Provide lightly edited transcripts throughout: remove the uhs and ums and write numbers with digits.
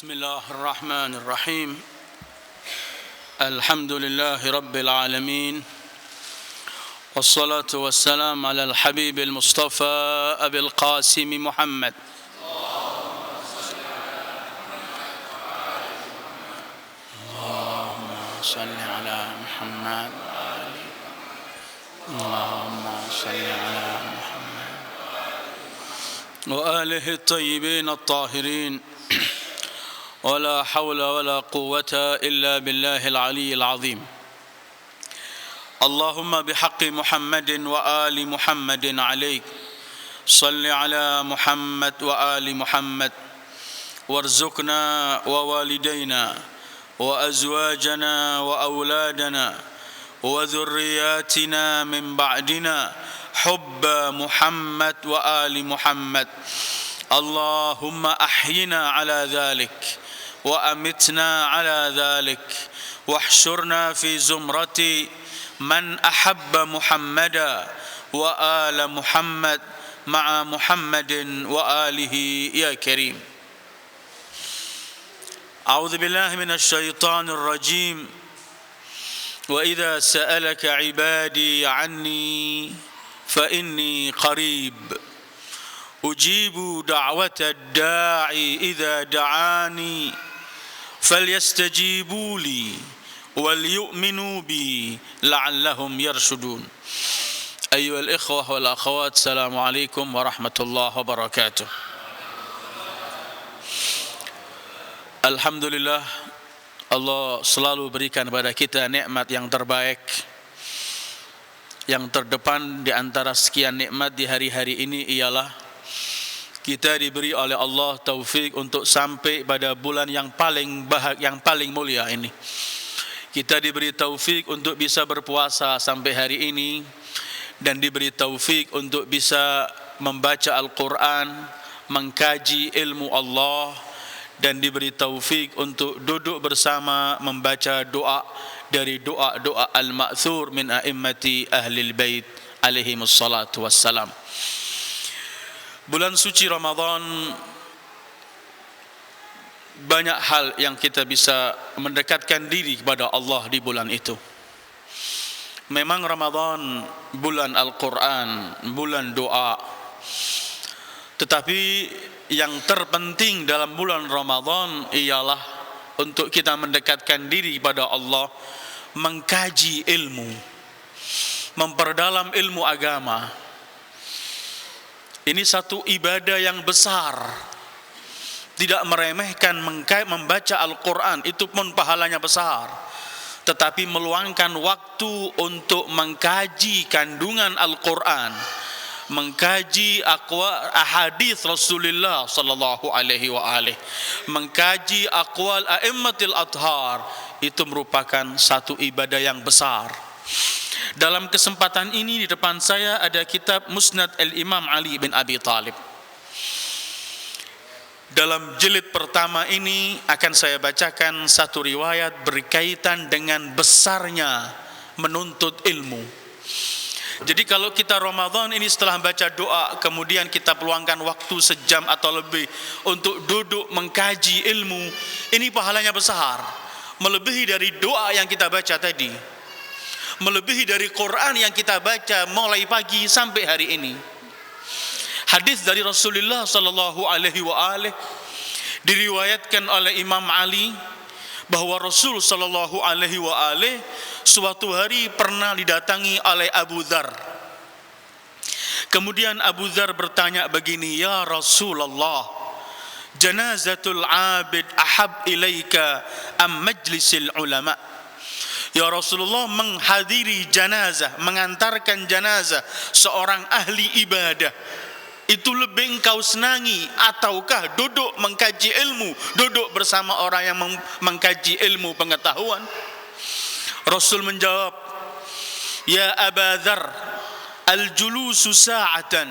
بسم الله الرحمن الرحيم. الحمد لله رب العالمين، والصلاة والسلام على الحبيب المصطفى أبي القاسم محمد. اللهم صل على محمد. اللهم صل على محمد وآله الطيبين الطاهرين. ولا حول ولا قوة إلا بالله العلي العظيم. اللهم بحق محمد وآل محمد عليك صل على محمد وآل محمد، وارزقنا ووالدينا وأزواجنا وأولادنا وذرياتنا من بعدنا حب محمد وآل محمد. اللهم أحينا على ذلك وأمتنا على ذلك، واحشرنا في زمرة من أحب محمدا وآل محمد مع محمد وآله يا كريم. أعوذ بالله من الشيطان الرجيم. وإذا سألك عبادي عني فإني قريب أجيب دعوة الداعي إذا دعاني فليستجيبوا لي وليؤمنوا بي لعلهم يرشدون. أيها الإخوة والأخوات، السلام عليكم ورحمة الله وبركاته. Alhamdulillah, Allah selalu berikan kepada kita nikmat yang terbaik, yang terdepan di antara sekian nikmat di hari-hari ini ialah kita diberi oleh Allah taufik untuk sampai pada bulan yang paling mulia ini. Kita diberi taufik untuk bisa berpuasa sampai hari ini, dan diberi taufik untuk bisa membaca Al-Quran, mengkaji ilmu Allah, dan diberi taufik untuk duduk bersama membaca doa dari doa-doa al-ma'thur min a'immati ahlil bait alaihimus salatu wassalam. Bulan suci Ramadan, banyak hal yang kita bisa mendekatkan diri kepada Allah di bulan itu. Memang Ramadan bulan Al-Quran, bulan doa. Tetapi yang terpenting dalam bulan Ramadan ialah untuk kita mendekatkan diri kepada Allah, mengkaji ilmu, memperdalam ilmu agama. Ini satu ibadah yang besar. Tidak meremehkan membaca Al-Quran, itu pun pahalanya besar. Tetapi meluangkan waktu untuk mengkaji kandungan Al-Quran, mengkaji ahadits Rasulullah sallallahu alaihi wa alihi, mengkaji aqwal a'immatil athhar, itu merupakan satu ibadah yang besar. Dalam kesempatan ini di depan saya ada kitab Musnad al-Imam Ali bin Abi Thalib. Dalam jilid pertama ini akan saya bacakan satu riwayat berkaitan dengan besarnya menuntut ilmu. Jadi kalau kita Ramadan ini setelah baca doa, kemudian kita peluangkan waktu sejam atau lebih untuk duduk mengkaji ilmu, ini pahalanya besar, melebihi dari doa yang kita baca tadi, melebihi dari Quran yang kita baca mulai pagi sampai hari ini. Hadis dari Rasulullah sallallahu alaihi wa alihi diriwayatkan oleh Imam Ali bahwa Rasul sallallahu alaihi wa alihi suatu hari pernah didatangi oleh Abu Dzar. Kemudian Abu Dzar bertanya begini, "Ya Rasulullah, janazatul abid ahab ilaika am majlisil ulama?" Ya Rasulullah, menghadiri jenazah, mengantarkan jenazah seorang ahli ibadah, itu lebih engkau senangi ataukah duduk mengkaji ilmu, duduk bersama orang yang mengkaji ilmu pengetahuan? Rasul menjawab, "Ya Aba Dzar, al-julusu sa'atan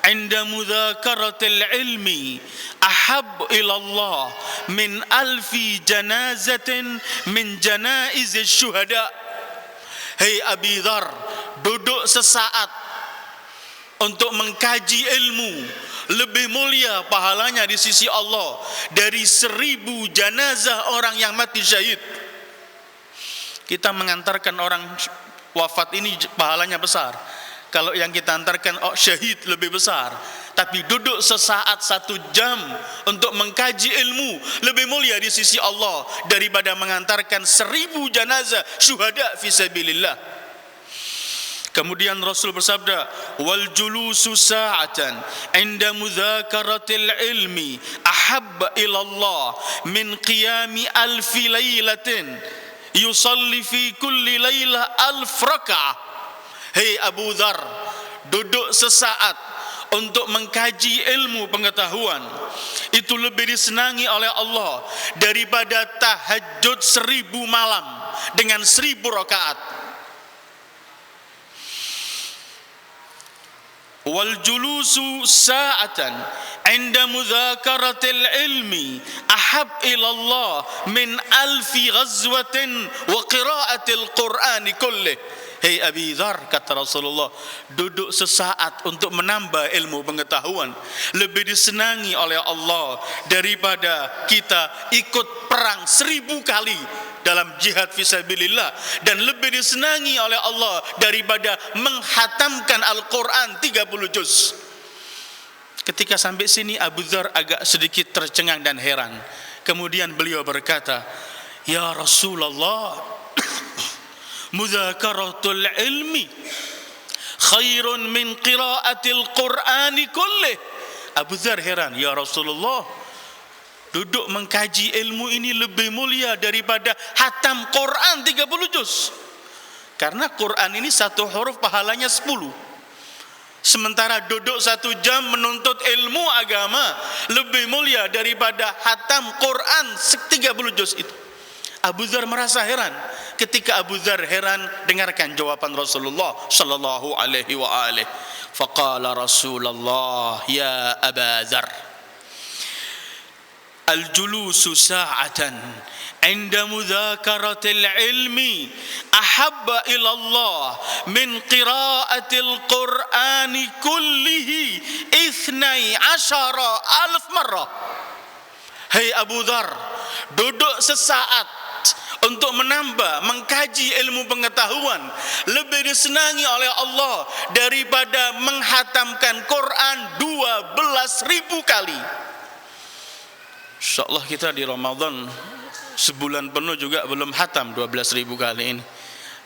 'inda mudhakaratil ilmi ahab ila Allah min alfi janazatin min janaizish syuhada." Hei Abi Dzar, duduk sesaat untuk mengkaji ilmu, lebih mulia pahalanya di sisi Allah dari 1000 jenazah orang yang mati syahid. Kita mengantarkan orang wafat ini pahalanya besar. Kalau yang kita antarkan syahid lebih besar. Tapi duduk sesaat 1 jam untuk mengkaji ilmu lebih mulia di sisi Allah daripada mengantarkan 1000 jenazah syuhada fi sabilillah. Kemudian Rasul bersabda, wal julusu sa'atan 'inda mudzakaratil ilmi ahabba ila Allah min qiyami alfi lailatin yusalli fi kulli lailah 1000 raka'ah. Hei Abu Dzar, duduk sesaat untuk mengkaji ilmu pengetahuan itu lebih disenangi oleh Allah daripada tahajud 1000 malam dengan 1000 rakaat. Wal julusu sa'atan 'inda mudzakaratil ilmi ahab ila Allah min alfi ghazwatin wa qiraatil Qur'ani kullih. Hei Abi Dzar, kata Rasulullah, duduk sesaat untuk menambah ilmu pengetahuan lebih disenangi oleh Allah daripada kita ikut perang 1000 kali dalam jihad fisabilillah, dan lebih disenangi oleh Allah daripada menghatamkan Al-Quran 30 juz. Ketika sampai sini Abu Dzar agak sedikit tercengang dan heran. Kemudian beliau berkata, ya Rasulullah, mudzakaratul ilmi khairun min qiraatil Qur'ani kullih. Abu Dzar heran, ya Rasulullah, duduk mengkaji ilmu ini lebih mulia daripada hatam Quran 30 juz. Karena Quran ini 1 huruf pahalanya 10. Sementara duduk 1 jam menuntut ilmu agama lebih mulia daripada hatam Quran 30 juz itu. Abu Dzar merasa heran. Ketika Abu Dzar heran, dengarkan jawaban Rasulullah sallallahu alaihi wa alihi. Faqala Rasulullah, ya Aba Dzar, al-julusu sa'atan 'inda mudzakaratil ilmi ahabba ila Allah min qiraatil Qur'ani kullihi 12,000 marrah. Hei Abu Dzar, duduk sesaat untuk menambah, mengkaji ilmu pengetahuan lebih disenangi oleh Allah daripada menghatamkan Quran 12.000 kali. InsyaAllah kita di Ramadan sebulan penuh juga belum hatam 12.000 kali ini.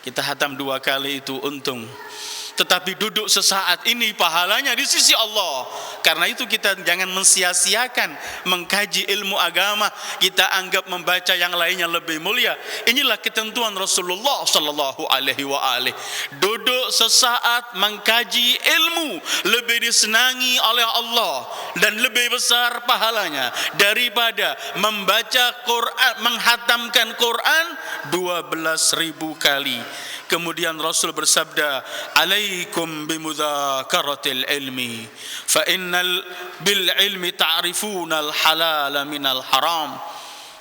Kita hatam 2 kali itu untung. Tetapi duduk sesaat ini pahalanya di sisi Allah. Karena itu kita jangan mensia-siakan mengkaji ilmu agama. Kita anggap membaca yang lainnya lebih mulia. Inilah ketentuan Rasulullah sallallahu alaihi wa alihi. Duduk sesaat mengkaji ilmu lebih disenangi oleh Allah dan lebih besar pahalanya daripada membaca Quran, menghatamkan Quran 12.000 kali. Kemudian Rasul bersabda, alaikum bimudzakaratil ilmi fa innal bil ilmi ta'rifuna al halala minal haram.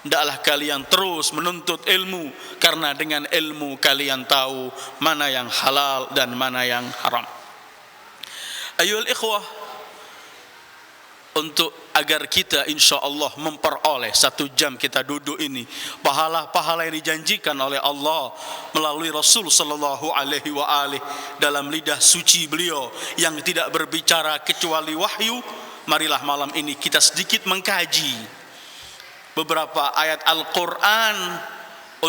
Hendaklah kalian terus menuntut ilmu, karena dengan ilmu kalian tahu mana yang halal dan mana yang haram. Ayyuhal ikhwah, untuk agar kita insyaAllah memperoleh 1 jam kita duduk ini, pahala-pahala yang dijanjikan oleh Allah melalui Rasul sallallahu alaihi wa alihi dalam lidah suci beliau yang tidak berbicara kecuali wahyu. Marilah malam ini kita sedikit mengkaji beberapa ayat Al-Quran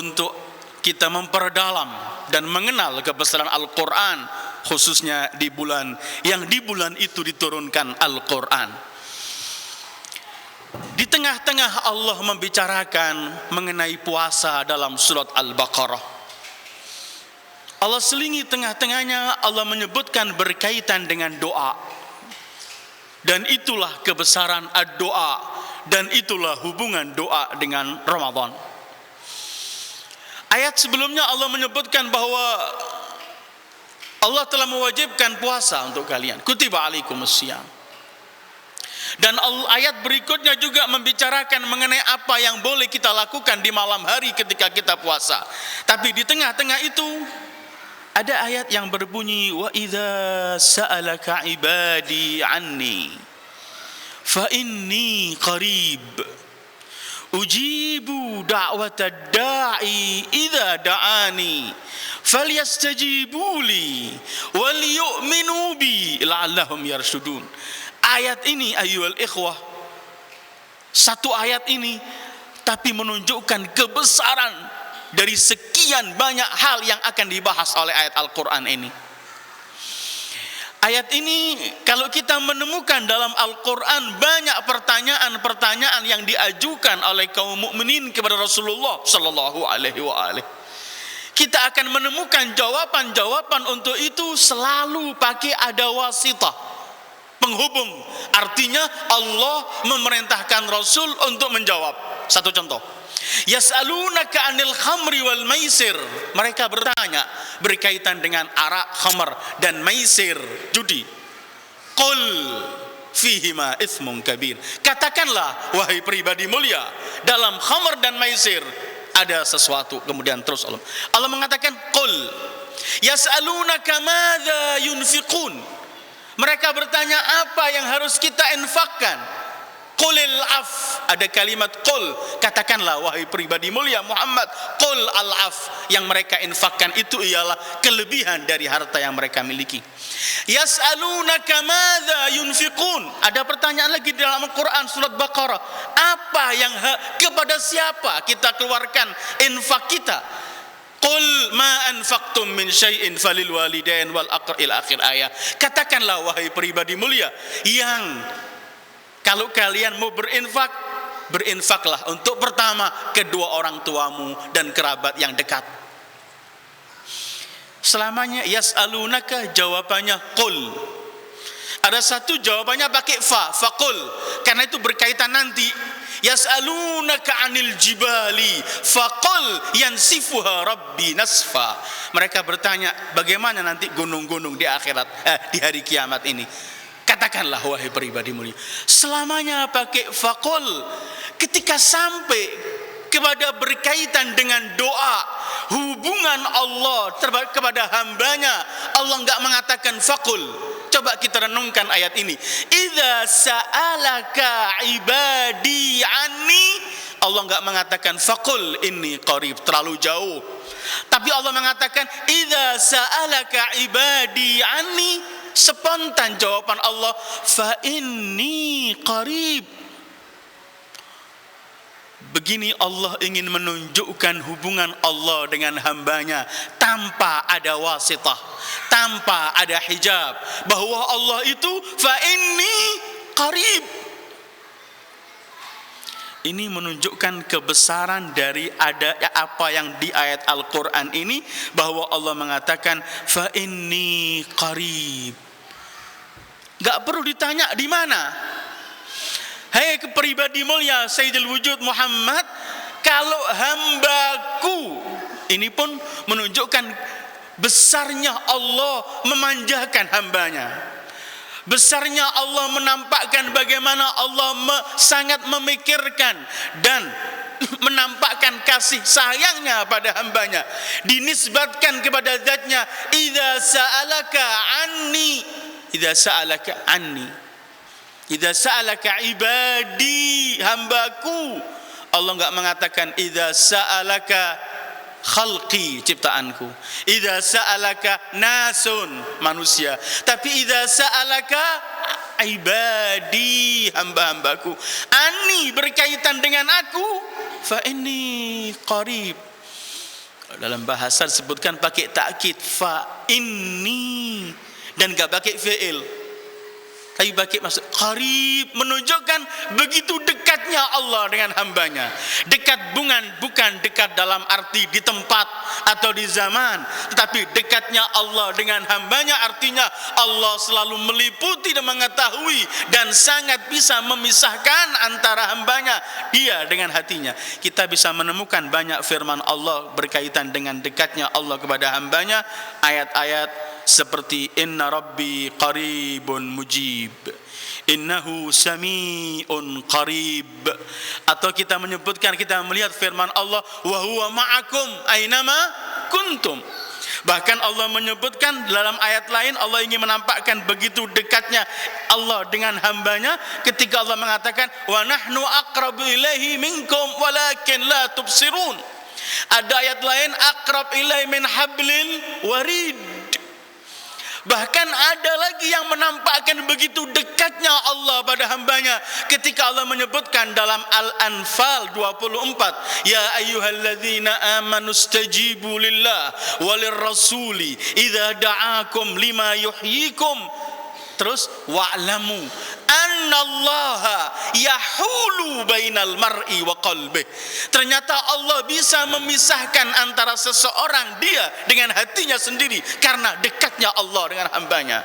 untuk kita memperdalam dan mengenal kebesaran Al-Quran, khususnya di bulan itu diturunkan Al-Quran. Di tengah-tengah Allah membicarakan mengenai puasa dalam surat Al-Baqarah. Allah selingi tengah-tengahnya, Allah menyebutkan berkaitan dengan doa. Dan itulah kebesaran ad-doa, dan itulah hubungan doa dengan Ramadan. Ayat sebelumnya Allah menyebutkan bahwa Allah telah mewajibkan puasa untuk kalian. Kutiba alaikumusiyam. Dan ayat berikutnya juga membicarakan mengenai apa yang boleh kita lakukan di malam hari ketika kita puasa. Tapi di tengah-tengah itu ada ayat yang berbunyi, wa idza sa'alaka ibadi anni fa inni qarib ujibu da'watad da'i idza da'ani falyastajibuli wal yu'minu bi la'allahum yarshudun. Ayat ini ayyuhal ikhwah, satu ayat ini tapi menunjukkan kebesaran dari sekian banyak hal yang akan dibahas oleh ayat Al-Quran ini. Ayat ini kalau kita menemukan dalam Al-Quran banyak pertanyaan-pertanyaan yang diajukan oleh kaum mukminin kepada Rasulullah sallallahu alaihi wasallam. Kita akan menemukan jawaban-jawaban untuk itu selalu pakai ada wasitah, penghubung. Artinya Allah memerintahkan Rasul untuk menjawab. Satu contoh, yas'alunaka 'anil khamri wal maisir. Mereka bertanya berkaitan dengan arak, khamr dan maisir, judi. Qul fihima itsmun kabir. Katakanlah wahai pribadi mulia, dalam khamr dan maisir ada sesuatu. Kemudian terus Allah mengatakan qul yas'alunaka madza yunfiqun. Mereka bertanya apa yang harus kita infakkan. Qulil af, ada kalimat qul, katakanlah wahai pribadi mulia Muhammad, qul al af, yang mereka infakkan itu ialah kelebihan dari harta yang mereka miliki. Yas'alunaka madza yunfiqun, ada pertanyaan lagi dalam Al-Quran surat Baqarah, apa yang kepada siapa kita keluarkan infak kita? Qul ma anfaqtum min syai'in falil walidain wal aqrab ila akhir ayat. Katakanlah wahai pribadi mulia, yang kalau kalian mau berinfak, berinfaklah untuk pertama kedua orang tuamu dan kerabat yang dekat. Selamanya yas'alunaka jawabannya qul. Ada satu jawabannya pakai faqul, karena itu berkaitan nanti. Yas'alunaka 'anil jibali faqul yansifuha rabbi nasfa. Mereka bertanya bagaimana nanti gunung-gunung di akhirat, di hari kiamat ini. Katakanlah wahai pribadi mulia, selamanya pakai faqul. Ketika sampai kepada berkaitan dengan doa, hubungan Allah kepada hambanya, Allah enggak mengatakan faqul. Coba kita renungkan ayat ini. Idza sa'alaka ibadi anni, Allah enggak mengatakan faqul inni qarib, terlalu jauh. Tapi Allah mengatakan idza sa'alaka ibadi anni, spontan jawaban Allah, fa inni qarib. Begini Allah ingin menunjukkan hubungan Allah dengan hambanya tanpa ada wasitah, tanpa ada hijab, bahwa Allah itu fa inni qarib. Ini menunjukkan kebesaran dari ada apa yang di ayat Al-Quran ini, bahwa Allah mengatakan fa inni qarib. Gak perlu ditanya di mana. Hei kepribadi mulia Sayyidul Wujud Muhammad, kalau hambaku, ini pun menunjukkan besarnya Allah memanjakan hambanya. Besarnya Allah menampakkan bagaimana Allah sangat memikirkan dan menampakkan kasih sayangnya pada hambanya. Dinisbatkan kepada zatnya, idza sa'alaka anni, idza sa'alaka anni, idza sa'alaka ibadi, hambaku. Allah enggak mengatakan idza sa'alaka khalqi, ciptaanku, idza sa'alaka nasun, manusia, tapi idza sa'alaka ibadi, hamba-hambaku, ani berkaitan dengan aku, fa inni qarib. Dalam bahasa disebutkan pakai takkid fa inni, dan enggak pakai fi'il, tapi pakai maksud qarib, menunjukkan begitu dekatnya Allah dengan hambanya. Dekat bukan dekat dalam arti di tempat atau di zaman, tetapi dekatnya Allah dengan hambanya artinya Allah selalu meliputi dan mengetahui dan sangat bisa memisahkan antara hambanya, dia dengan hatinya. Kita bisa menemukan banyak firman Allah berkaitan dengan dekatnya Allah kepada hambanya, ayat-ayat seperti inna rabbi qaribun mujib, innahu sami'un qarib. Atau kita menyebutkan, kita melihat firman Allah, wa huwa ma'akum ainama kuntum Bahkan Allah menyebutkan dalam ayat lain, Allah ingin menampakkan begitu dekatnya Allah dengan hambanya ketika Allah mengatakan wa nahnu aqrabu ilaihi minkum walakin la tubsirun. Ada ayat lain aqrab ilaihi min hablil warid. Bahkan ada lagi yang menampakkan begitu dekatnya Allah pada hambanya ketika Allah menyebutkan dalam Al-Anfal 24, ya ayyuhalladzina amanu stajibu lillah walir rasuli idza da'akum lima yuhyikum. Terus wa'lamu annallaha yahulu bainal mar'i wa qalbih. Ternyata Allah bisa memisahkan antara seseorang dia dengan hatinya sendiri karena dekatnya Allah dengan hambanya.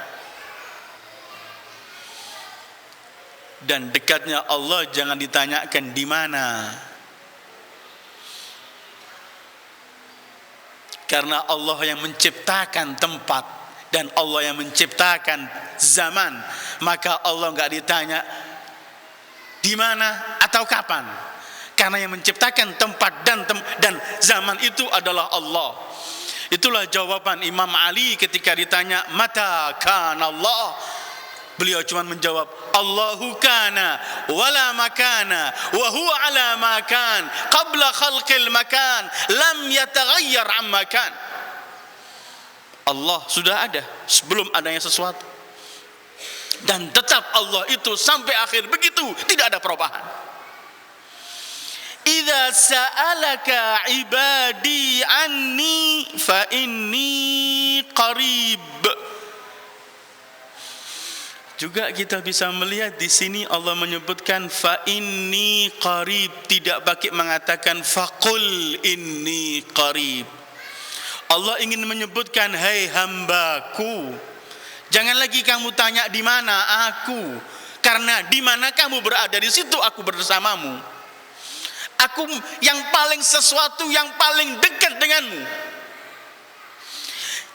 Dan dekatnya Allah jangan ditanyakan di mana. Karena Allah yang menciptakan tempat dan Allah yang menciptakan zaman, maka Allah enggak ditanya di mana atau kapan, karena yang menciptakan tempat dan zaman itu adalah Allah. Itulah jawaban Imam Ali ketika ditanya mata kana Allah, beliau cuma menjawab Allahu kana wala makana wa huwa ala makan qabla khalqil makan lam yataghayyar am makan. Allah sudah ada sebelum adanya sesuatu, dan tetap Allah itu sampai akhir begitu, tidak ada perubahan. Idza sa'alaka ibadi anni fa inni qarib. Juga kita bisa melihat di sini Allah menyebutkan fa inni qarib, tidak pakai mengatakan faqul inni qarib. Allah ingin menyebutkan, hai hambaku, jangan lagi kamu tanya di mana aku, karena di mana kamu berada di situ aku bersamamu. Aku yang paling sesuatu yang paling dekat denganmu.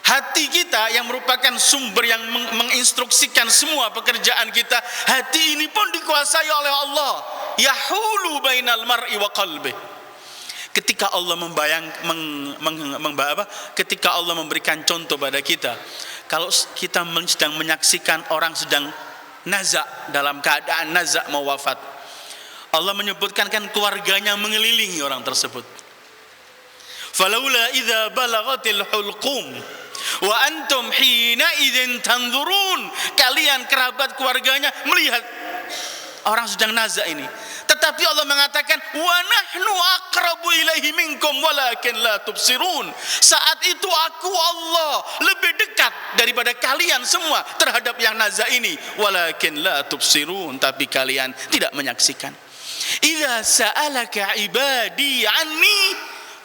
Hati kita yang merupakan sumber yang menginstruksikan semua pekerjaan kita, hati ini pun dikuasai oleh Allah. Yahulu bainal mar'i wa qalbih. Ketika Allah ketika Allah memberikan contoh pada kita, kalau kita sedang menyaksikan orang sedang nazak, dalam keadaan nazak mau wafat, Allah menyebutkan kan keluarganya mengelilingi orang tersebut. Falaula idza balagatil hulqum wa antum hina idzin tanzurun. Kalian kerabat keluarganya melihat orang sedang nazak ini, tetapi Allah mengatakan wa nahnu aqrabu ilaihi minkum walakin la tubsirun. Saat itu aku Allah lebih dekat daripada kalian semua terhadap yang nazak ini, walakin la tubsirun, tapi kalian tidak menyaksikan. Idza sa'alaka ibadi anni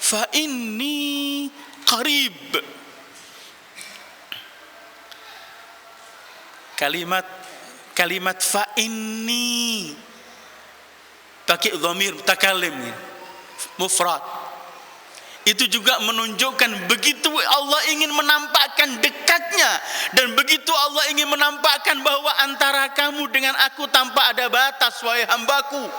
fa inni qarib. Kalimat fa inni pakai dhamir mutakallim mufrad, itu juga menunjukkan begitu Allah ingin menampakkan dekatnya, dan begitu Allah ingin menampakkan bahwa antara kamu dengan aku tanpa ada batas, wahai hambaku.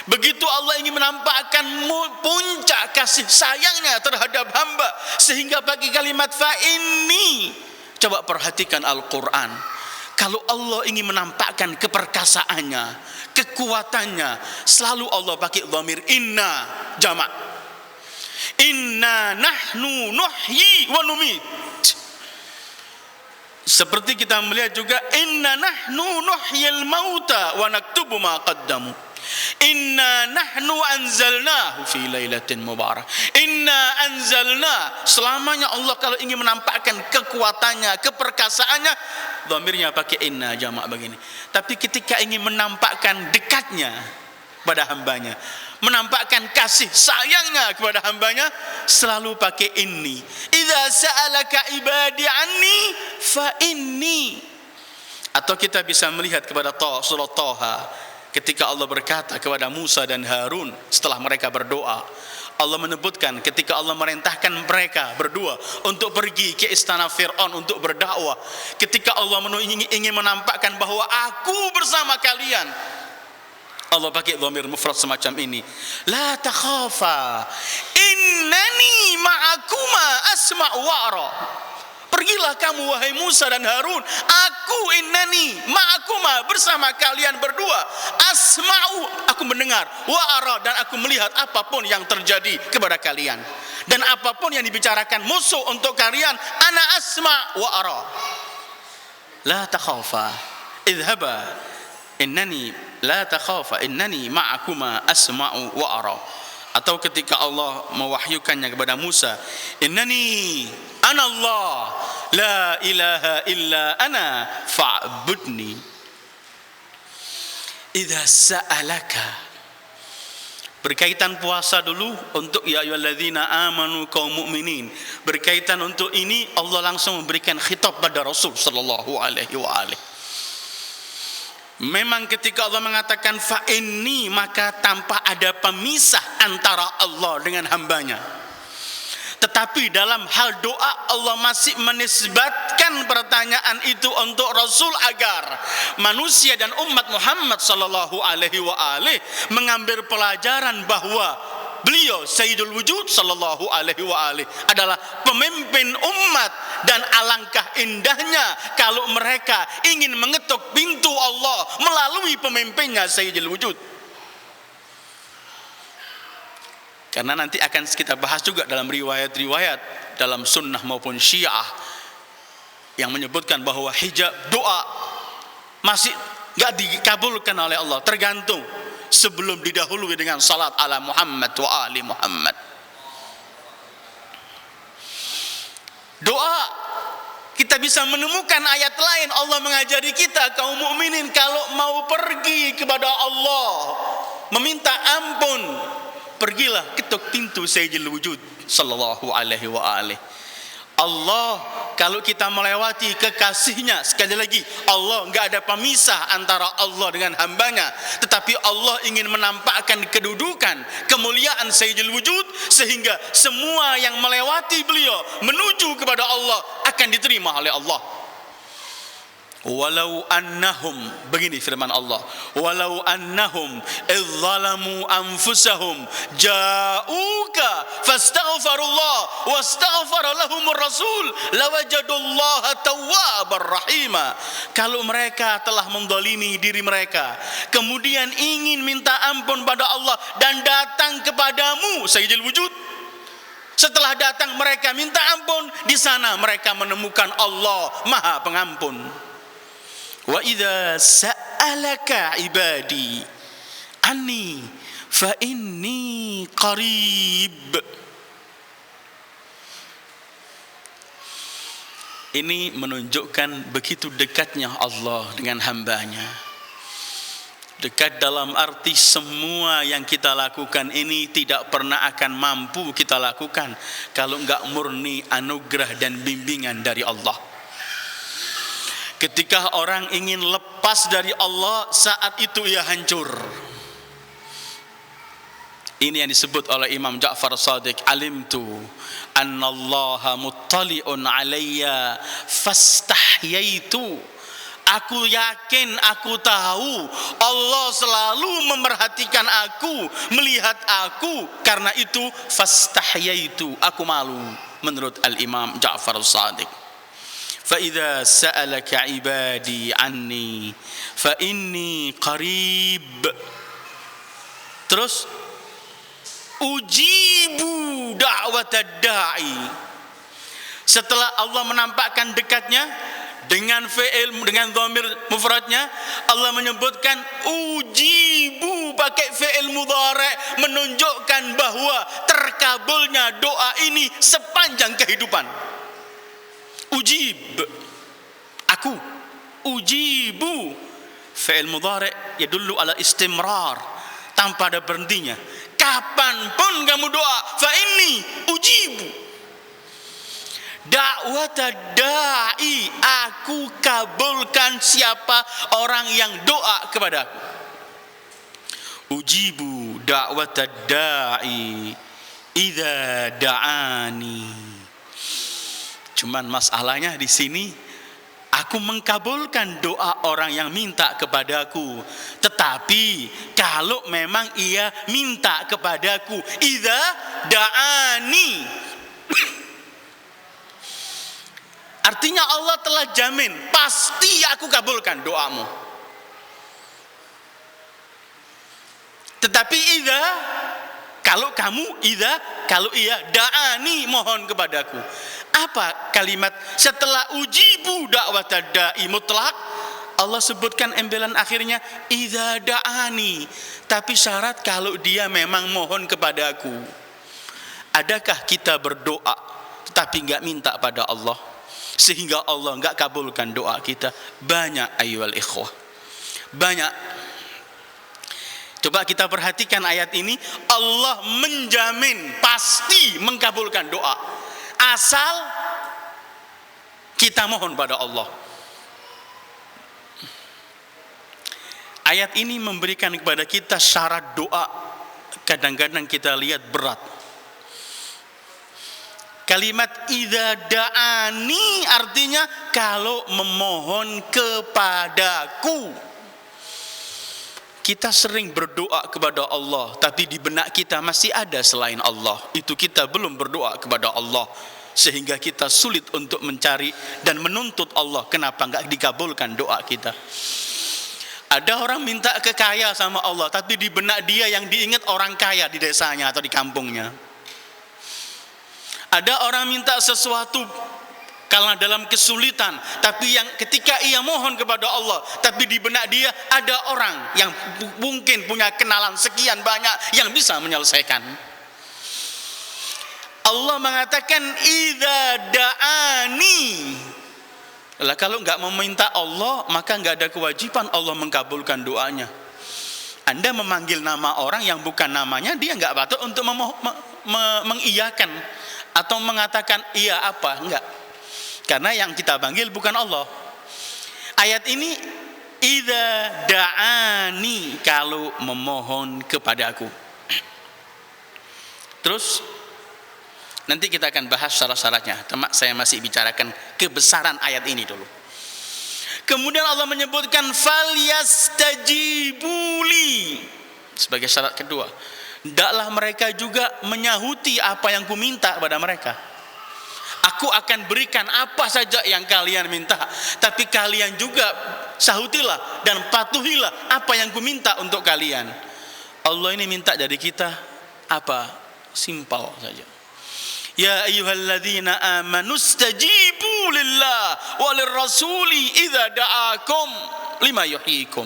Begitu Allah ingin menampakkan puncak kasih sayangnya terhadap hamba, sehingga pakai kalimat fa inni. Coba perhatikan Al-Quran. Kalau Allah ingin menampakkan keperkasaannya, kekuatannya, selalu Allah pakai dhamir inna, jamak. Inna nahnu nuhyi wa numit. Seperti kita melihat juga inna nahnu nuhyil mauta wa naktubu ma qaddamu. Inna nahnu anzalnahu fi lailatin mubarak. Inna anzalna. Selamanya Allah kalau ingin menampakkan kekuatannya, keperkasaannya, dhamirnya pakai inna, jamak begini. Tapi ketika ingin menampakkan dekatnya pada hambanya, menampakkan kasih sayangnya kepada hambanya, selalu pakai inni. Idza sa'alaka ibadi anni fa inni. Atau kita bisa melihat kepada surah Thaha, ketika Allah berkata kepada Musa dan Harun setelah mereka berdoa, Allah menyebutkan ketika Allah merintahkan mereka berdua untuk pergi ke istana Fir'aun untuk berdakwah, ketika Allah ingin menampakkan bahwa aku bersama kalian, Allah pakai dhamir mufrad semacam ini, la takhafa innani ma'akuma asma' wa ara. Pergilah kamu wahai Musa dan Harun, aku innani ma'akuma, bersama kalian berdua, asma'u, aku mendengar, wa ara, dan aku melihat apapun yang terjadi kepada kalian, dan apapun yang dibicarakan musuh untuk kalian, ana asma' wa ara. La takhafa idhaba innani la takhafa innani ma'akuma asma'u wa ara. Atau ketika Allah mewahyukannya kepada Musa, innani ana Allah la ilaha illa ana fa'budni. Idza sa'alaka, berkaitan puasa dulu untuk ya ayyuhalladzina amanu kaum mukminin. Berkaitan untuk ini Allah langsung memberikan khitab pada Rasul sallallahu alaihi wa alihi. Memang ketika Allah mengatakan fa inni, maka tanpa ada pemisah antara Allah dengan hambanya. Tetapi dalam hal doa Allah masih menisbatkan pertanyaan itu untuk Rasul agar manusia dan umat Muhammad sallallahu alaihi wa alihi mengambil pelajaran bahwa beliau Sayyidul Wujud sallallahu alaihi wa alihi adalah pemimpin umat, dan alangkah indahnya kalau mereka ingin mengetuk pintu Allah melalui pemimpinnya Sayyidul Wujud. Karena nanti akan kita bahas juga dalam riwayat-riwayat dalam sunnah maupun syiah yang menyebutkan bahwa hijab doa masih gak dikabulkan oleh Allah, tergantung sebelum didahului dengan salat ala Muhammad wa ali Muhammad. Doa kita bisa menemukan ayat lain. Allah mengajari kita kaum mukminin kalau mau pergi kepada Allah meminta ampun, pergilah ketuk pintu Sayyidul Wujud sallallahu alaihi wa alihi. Allah, kalau kita melewati kekasihnya, sekali lagi Allah enggak ada pemisah antara Allah dengan hambanya, tetapi Allah ingin menampakkan kedudukan kemuliaan Sayyidul Wujud sehingga semua yang melewati beliau menuju kepada Allah akan diterima oleh Allah. Walau annahum, begini firman Allah, walau annahum idzalamu anfusahum ja'uka fastaghfirullah wastaghfara lahumur rasul lawajadullaha tawwabar rahima. Kalau mereka telah mendolimi diri mereka kemudian ingin minta ampun pada Allah dan datang kepadamu Sayyidul Wujud, setelah datang mereka minta ampun, di sana mereka menemukan Allah Maha Pengampun. Wa idza sa'alaka ibadi anni fa inni qarib. Ini menunjukkan begitu dekatnya Allah dengan hambanya. Dekat dalam arti semua yang kita lakukan ini tidak pernah akan mampu kita lakukan kalau enggak murni anugerah dan bimbingan dari Allah. Ketika orang ingin lepas dari Allah, saat itu ia hancur. Ini yang disebut oleh Imam Ja'far Shadiq, alimtu annallaha muttali'un alayya fastahyaitu. Aku yakin, aku tahu Allah selalu memerhatikan aku, melihat aku, karena itu fastahyaitu, aku malu, menurut Al-Imam Ja'far Shadiq. فَإِذَا سَأَلَكَ عِبَادِي عَنِّي فَإِنِّي قَرِيبٌ. Terus ujibu da'watad da'i. Setelah Allah menampakkan dekatnya dengan fi'il, dengan dhamir mufradnya, Allah menyebutkan ujibu pakai fi'il mudhari', menunjukkan bahwa terkabulnya doa ini sepanjang kehidupan. Ujib, aku, ujibu, fi'il mudhari' yadullu ala istimrar, tanpa ada berhentinya. Kapanpun kamu doa, fa inni ujibu da'watad da'i, aku kabulkan siapa orang yang doa kepadaku. Ujibu da'watad da'i idza da'ani. Cuman masalahnya di sini, aku mengkabulkan doa orang yang minta kepadaku. Tetapi kalau memang ia minta kepadaku, idza da'ani, Artinya Allah telah jamin, pasti aku kabulkan doamu. Tetapi kalau iya, da'ani, mohon kepadaku. Apa kalimat setelah ujibu da'wata da'i mutlak? Allah sebutkan embelan akhirnya idza da'ani. Tapi syarat kalau dia memang mohon kepadaku. Adakah kita berdoa tapi enggak minta pada Allah sehingga Allah enggak kabulkan doa kita? Banyak ayyuhal ikhwah. Banyak. Coba kita perhatikan ayat ini, Allah menjamin pasti mengkabulkan doa asal kita mohon pada Allah. Ayat ini memberikan kepada kita syarat doa. Kadang-kadang kita lihat berat. Kalimat idza da'ani artinya kalau memohon kepadaku. Kita sering berdoa kepada Allah, tapi di benak kita masih ada selain Allah. Itu kita belum berdoa kepada Allah, sehingga kita sulit untuk mencari dan menuntut Allah. Kenapa enggak dikabulkan doa kita? Ada orang minta kekaya sama Allah, tapi di benak dia yang diingat orang kaya di desanya atau di kampungnya. Ada orang minta sesuatu karena dalam kesulitan, tapi yang ketika ia mohon kepada Allah, tapi di benak dia ada orang yang mungkin punya kenalan sekian banyak yang bisa menyelesaikan. Allah mengatakan idza da'ani. Lah kalau enggak meminta Allah, maka enggak ada kewajiban Allah mengkabulkan doanya. Anda memanggil nama orang yang bukan namanya, dia enggak patut untuk mengiyakan atau mengatakan iya apa, enggak. Karena yang kita panggil bukan Allah. Ayat ini idza da'ani, kalau memohon kepadaku. Terus nanti kita akan bahas syarat-syaratnya. Saya masih bicarakan kebesaran ayat ini dulu. Kemudian Allah menyebutkan falyastajibuli sebagai syarat kedua. Hendaklah mereka juga menyahuti apa yang kuminta kepada mereka. Aku akan berikan apa saja yang kalian minta, tapi kalian juga sahutilah dan patuhilah apa yang kuminta untuk kalian. Allah ini minta dari kita apa? Simpel saja. Ya ayyuhalladzina amanu stajibu lillah walir rasuli idza da'akum lima yuhyikum.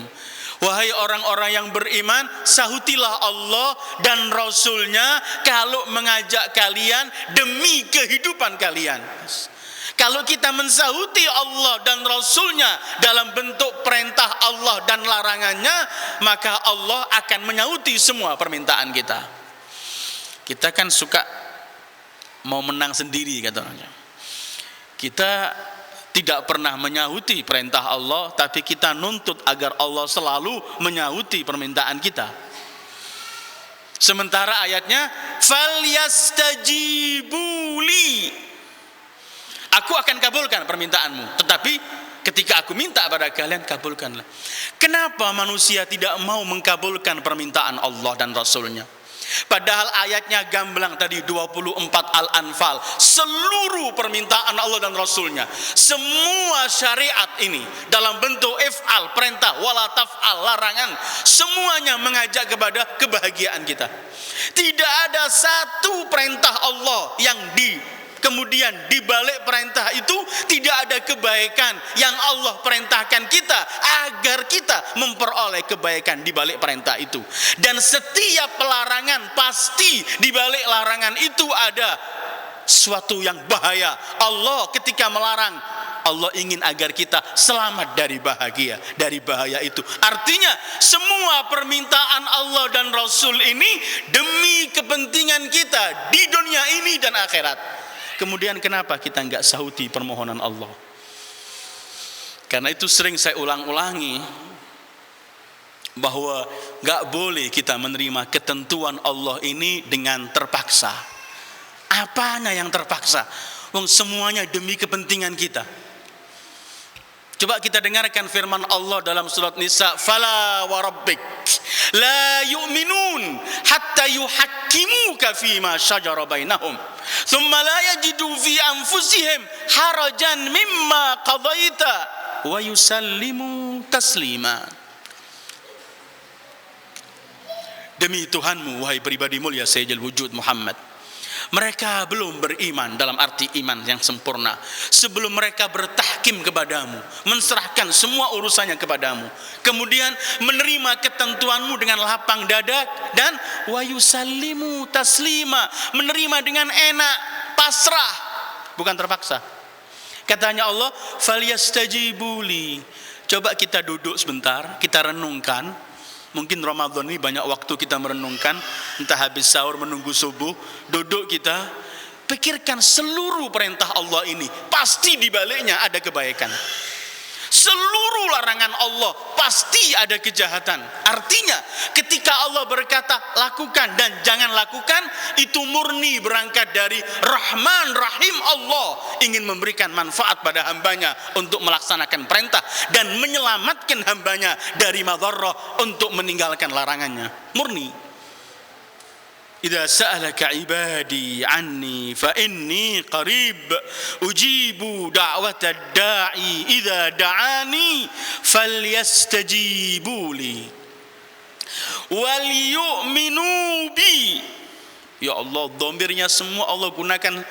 Wahai orang-orang yang beriman, sahutilah Allah dan Rasulnya kalau mengajak kalian demi kehidupan kalian. Kalau kita mensahuti Allah dan Rasulnya dalam bentuk perintah Allah dan larangannya, maka Allah akan menyahuti semua permintaan kita. Kita kan suka mau menang sendiri, kata orang. Kita tidak pernah menyahuti perintah Allah, tapi kita nuntut agar Allah selalu menyahuti permintaan kita. Sementara ayatnya falyastajibuli, aku akan kabulkan permintaanmu, tetapi ketika aku minta pada kalian, kabulkanlah. Kenapa manusia tidak mau mengkabulkan permintaan Allah dan Rasulnya? Padahal ayatnya gamblang tadi 24 Al-Anfal, seluruh permintaan Allah dan Rasulnya, semua syariat ini dalam bentuk if'al, perintah, wala taf'al, larangan, semuanya mengajak kepada kebahagiaan kita. Tidak ada satu perintah Allah yang kemudian di balik perintah itu tidak ada kebaikan yang Allah perintahkan kita agar kita memperoleh kebaikan di balik perintah itu. Dan setiap pelarangan pasti di balik larangan itu ada suatu yang bahaya. Allah ketika melarang, Allah ingin agar kita selamat dari bahaya itu. Artinya semua permintaan Allah dan Rasul ini demi kepentingan kita di dunia ini dan akhirat. Kemudian kenapa kita enggak sahuti permohonan Allah? Karena itu sering saya ulang-ulangi bahwa enggak boleh kita menerima ketentuan Allah ini dengan terpaksa. Apanya yang terpaksa? Semuanya demi kepentingan kita. Coba kita dengarkan firman Allah dalam surat Nisa, fala wa rabbik la yu'minun hatta yuhakkimuka fima syajara bainahum thumma la yajidu fi anfusihim harajan mimma qadaita wa yusallimu taslima. Demi Tuhanmu, wahai pribadi mulia Sayyidul Wujud Muhammad, mereka belum beriman dalam arti iman yang sempurna sebelum mereka bertahkim kepadamu, menserahkan semua urusannya kepadamu, kemudian menerima ketentuanmu dengan lapang dada, dan wa yusallimu taslima, menerima dengan enak, pasrah, bukan terpaksa. Katanya Allah, falyastajibuli. Coba kita duduk sebentar, kita renungkan. Mungkin Ramadan ini banyak waktu kita merenungkan, entah habis sahur menunggu subuh, duduk kita, pikirkan seluruh perintah Allah ini, pasti di baliknya ada kebaikan. Seluruh larangan Allah pasti ada kejahatan. Artinya ketika Allah berkata lakukan dan jangan lakukan, itu murni berangkat dari Rahman Rahim Allah ingin memberikan manfaat pada hambanya untuk melaksanakan perintah dan menyelamatkan hambanya dari madharrah untuk meninggalkan larangannya. Murni. Idza sa'alaka ibadi anni fa inni qarib ujibu da'watad da'i idza da'ani falyastajibuli wal yu'minu bi. Ya Allah, dhamirnya semua Allah gunakan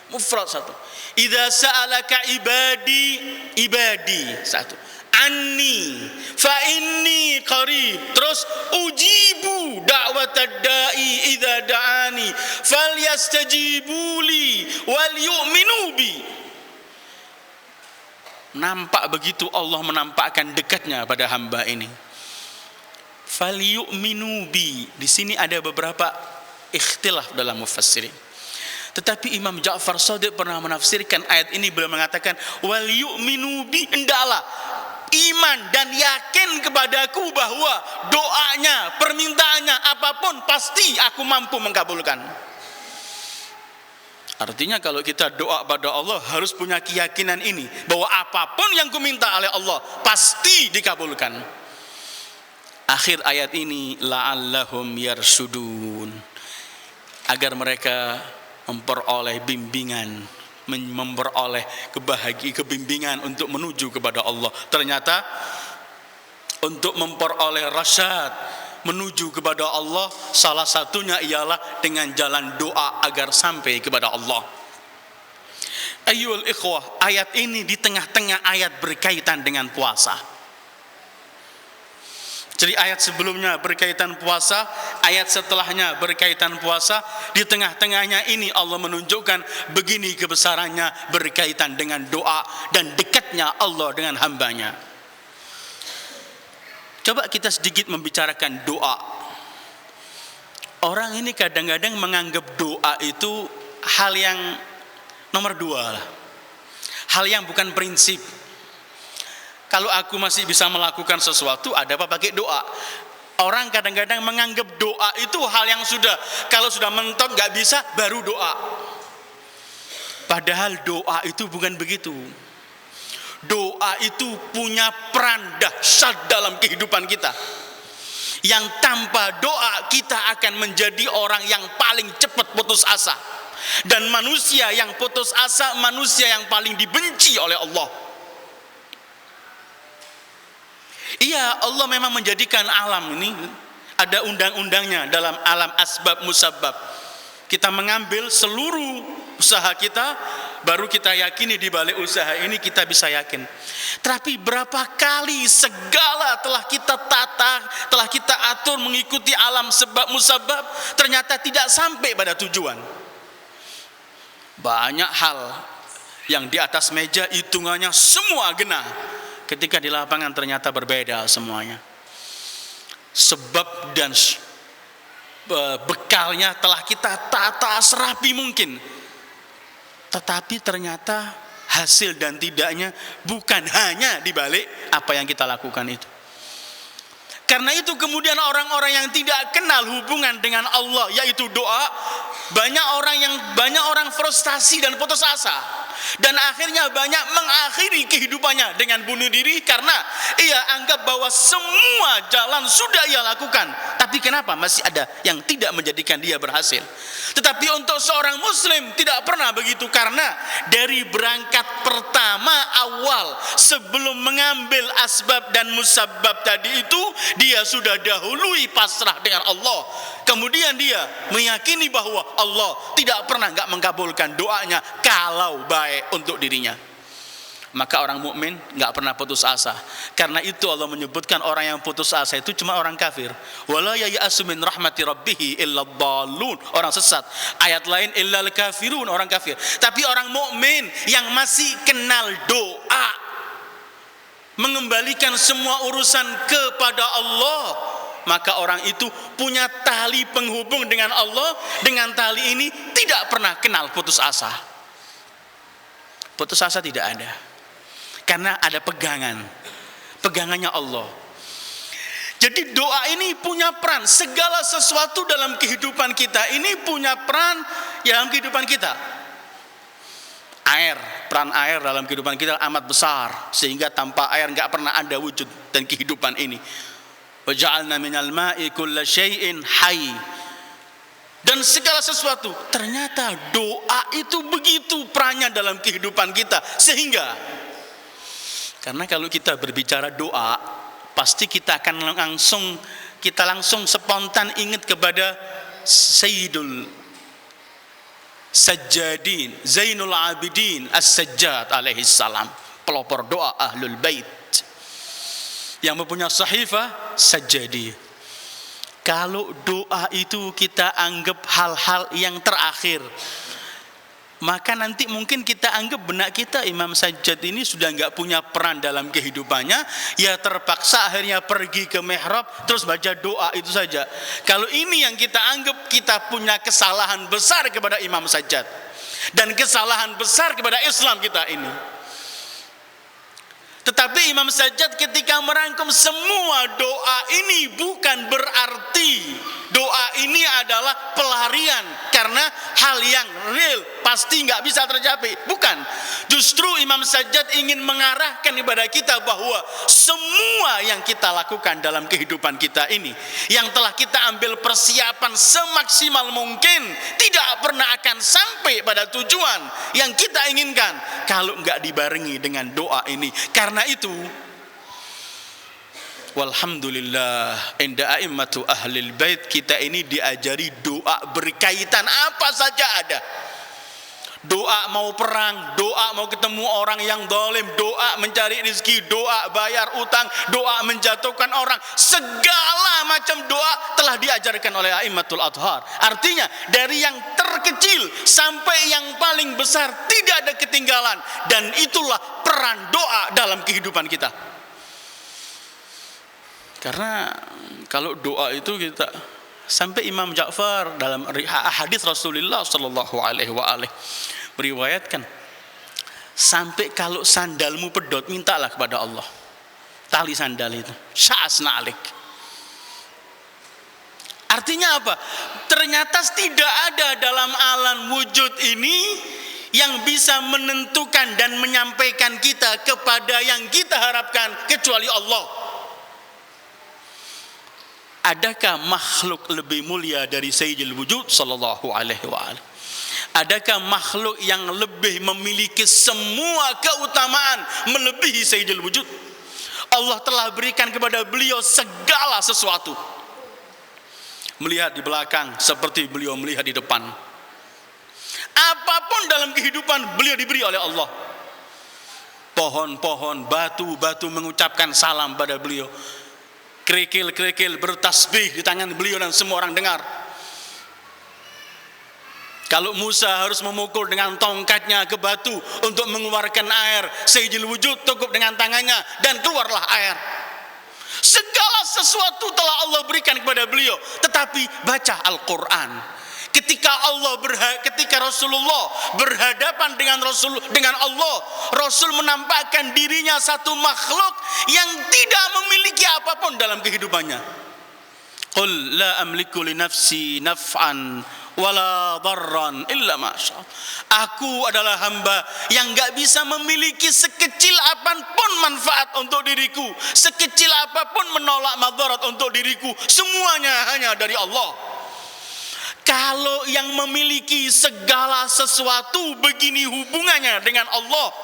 mufrad satu. Idza sa'alaka ibadi satu. Anni fa inni qarib, terus ujibu da'watad da'i idza da'ani falyastajibuli wal yu'minu bi. Nampak begitu Allah menampakkan dekatnya pada hamba ini. Fal yu'minu bi, di sini ada beberapa ikhtilaf dalam mufassirin. Tetapi Imam Ja'far Shadiq pernah menafsirkan ayat ini, beliau mengatakan wal yu'minu bi, hendaklah iman dan yakin kepadaku bahwa doanya, permintaannya apapun pasti aku mampu mengabulkan. Artinya kalau kita doa pada Allah harus punya keyakinan ini, bahwa apapun yang kuminta oleh Allah pasti dikabulkan. Akhir ayat ini la'allahum yarsudun, agar mereka memperoleh bimbingan, memperoleh kebimbingan untuk menuju kepada Allah. Ternyata untuk memperoleh rasyad menuju kepada Allah, salah satunya ialah dengan jalan doa agar sampai kepada Allah. Ayyuhal ikhwah, ayat ini di tengah-tengah ayat berkaitan dengan puasa. Jadi ayat sebelumnya berkaitan puasa, ayat setelahnya berkaitan puasa, di tengah-tengahnya ini Allah menunjukkan begini kebesarannya berkaitan dengan doa dan dekatnya Allah dengan hambanya. Coba kita sedikit membicarakan doa. Orang ini kadang-kadang menganggap doa itu hal yang nomor dua lah, hal yang bukan prinsip. Kalau aku masih bisa melakukan sesuatu, ada apa pakai doa? Orang kadang-kadang menganggap doa itu hal yang sudah, kalau sudah mentok gak bisa, baru doa. Padahal doa itu bukan begitu. Doa itu punya peran dahsyat dalam kehidupan kita, yang tanpa doa kita akan menjadi orang yang paling cepat putus asa. Dan manusia yang putus asa, manusia yang paling dibenci oleh Allah. Iya, Allah memang menjadikan alam ini ada undang-undangnya dalam alam asbab musabbab. Kita mengambil seluruh usaha kita, baru kita yakini di balik usaha ini kita bisa yakin. Tapi berapa kali segala telah kita tata, telah kita atur mengikuti alam sebab musabbab, ternyata tidak sampai pada tujuan. Banyak hal yang di atas meja hitungannya semua genah, ketika di lapangan ternyata berbeda semuanya. Sebab dan bekalnya telah kita tata serapi mungkin, tetapi ternyata hasil dan tidaknya bukan hanya di balik apa yang kita lakukan itu. Karena itu kemudian orang-orang yang tidak kenal hubungan dengan Allah, yaitu doa, banyak orang frustasi dan putus asa, dan akhirnya banyak mengakhiri kehidupannya dengan bunuh diri karena ia anggap bahwa semua jalan sudah ia lakukan, tapi Tapi kenapa masih ada yang tidak menjadikan dia berhasil? Tetapi untuk seorang muslim tidak pernah begitu, karena dari berangkat pertama awal sebelum mengambil asbab dan musabbab tadi itu, dia sudah dahului pasrah dengan Allah. Kemudian dia meyakini bahwa Allah tidak pernah enggak mengabulkan doanya kalau baik untuk dirinya. Maka orang mukmin enggak pernah putus asa. Karena itu Allah menyebutkan orang yang putus asa itu cuma orang kafir. Wala ya'asu min rahmati rabbih illa dhallun, orang sesat. Ayat lain illal kafirun, orang kafir. Tapi orang mukmin yang masih kenal doa, mengembalikan semua urusan kepada Allah, maka orang itu punya tali penghubung dengan Allah. Dengan tali ini tidak pernah kenal putus asa. Putus asa tidak ada, karena ada pegangannya Allah. Jadi doa ini punya peran. Segala sesuatu dalam kehidupan kita ini punya peran dalam kehidupan kita. Peran air dalam kehidupan kita amat besar, sehingga tanpa air enggak pernah ada wujud dan kehidupan ini. Wa ja'alna minal ma'i kulla syai'in hayy. Dan segala sesuatu, ternyata doa itu begitu perannya dalam kehidupan kita. Sehingga, karena kalau kita berbicara doa, pasti kita akan langsung spontan ingat kepada Sayyidul Sajjadin, Zainul Abidin As-Sajjad alaihi salam, pelopor doa Ahlul Bait, yang mempunyai sahifah Sajjadi. Kalau doa itu kita anggap hal-hal yang terakhir, maka nanti mungkin kita anggap benak kita Imam Sajjad ini sudah enggak punya peran dalam kehidupannya, ya terpaksa akhirnya pergi ke mihrab terus baca doa itu saja. Kalau ini yang kita anggap, kita punya kesalahan besar kepada Imam Sajjad dan kesalahan besar kepada Islam kita ini. Tetapi Imam Sajjad ketika merangkum semua doa ini, bukan berarti doa ini adalah pelarian karena hal yang real pasti nggak bisa tercapai. Bukan. Justru Imam Sajjad ingin mengarahkan kepada kita bahwa semua yang kita lakukan dalam kehidupan kita ini, yang telah kita ambil persiapan semaksimal mungkin, tidak pernah akan sampai pada tujuan yang kita inginkan kalau nggak dibarengi dengan doa ini. Karena itu, walhamdulillah, inda a'immatu ahlil bait, kita ini diajari doa berkaitan apa saja ada. Doa mau perang, doa mau ketemu orang yang zalim, doa mencari rezeki, doa bayar utang, doa menjatuhkan orang. Segala macam doa telah diajarkan oleh a'immatul athhar. Artinya dari yang terkecil sampai yang paling besar tidak ada ketinggalan. Dan itulah peran doa dalam kehidupan kita. Karena kalau doa itu kita, sampai Imam Ja'far dalam hadis Rasulullah sallallahu alaihi wa alihi meriwayatkan, sampai kalau sandalmu pedot, mintalah kepada Allah tali sandal itu, sya'asna alik. Artinya apa? Ternyata tidak ada dalam alam wujud ini yang bisa menentukan dan menyampaikan kita kepada yang kita harapkan kecuali Allah. Adakah makhluk lebih mulia dari Sayyidil Wujud sallallahu alaihi wa alihi? Adakah makhluk yang lebih memiliki semua keutamaan melebihi Sayyidil Wujud? Allah telah berikan kepada beliau segala sesuatu. Melihat di belakang seperti beliau melihat di depan. Apapun dalam kehidupan beliau diberi oleh Allah. Pohon-pohon, batu-batu mengucapkan salam pada beliau. Kerikil-kerikil bertasbih di tangan beliau dan semua orang dengar. Kalau Musa harus memukul dengan tongkatnya ke batu untuk mengeluarkan air, Sayyidil Wujud cukup dengan tangannya dan keluarlah air. Segala sesuatu telah Allah berikan kepada beliau. Tetapi baca Al-Quran. Ketika Rasulullah berhadapan dengan Allah, Rasul menampakkan dirinya satu makhluk yang tidak memiliki apapun dalam kehidupannya. Qul la amliku li nafsi naf'an wala dharran illa masya. Aku adalah hamba yang enggak bisa memiliki sekecil apapun manfaat untuk diriku, sekecil apapun menolak madarat untuk diriku. Semuanya hanya dari Allah. Kalau yang memiliki segala sesuatu begini hubungannya dengan Allah,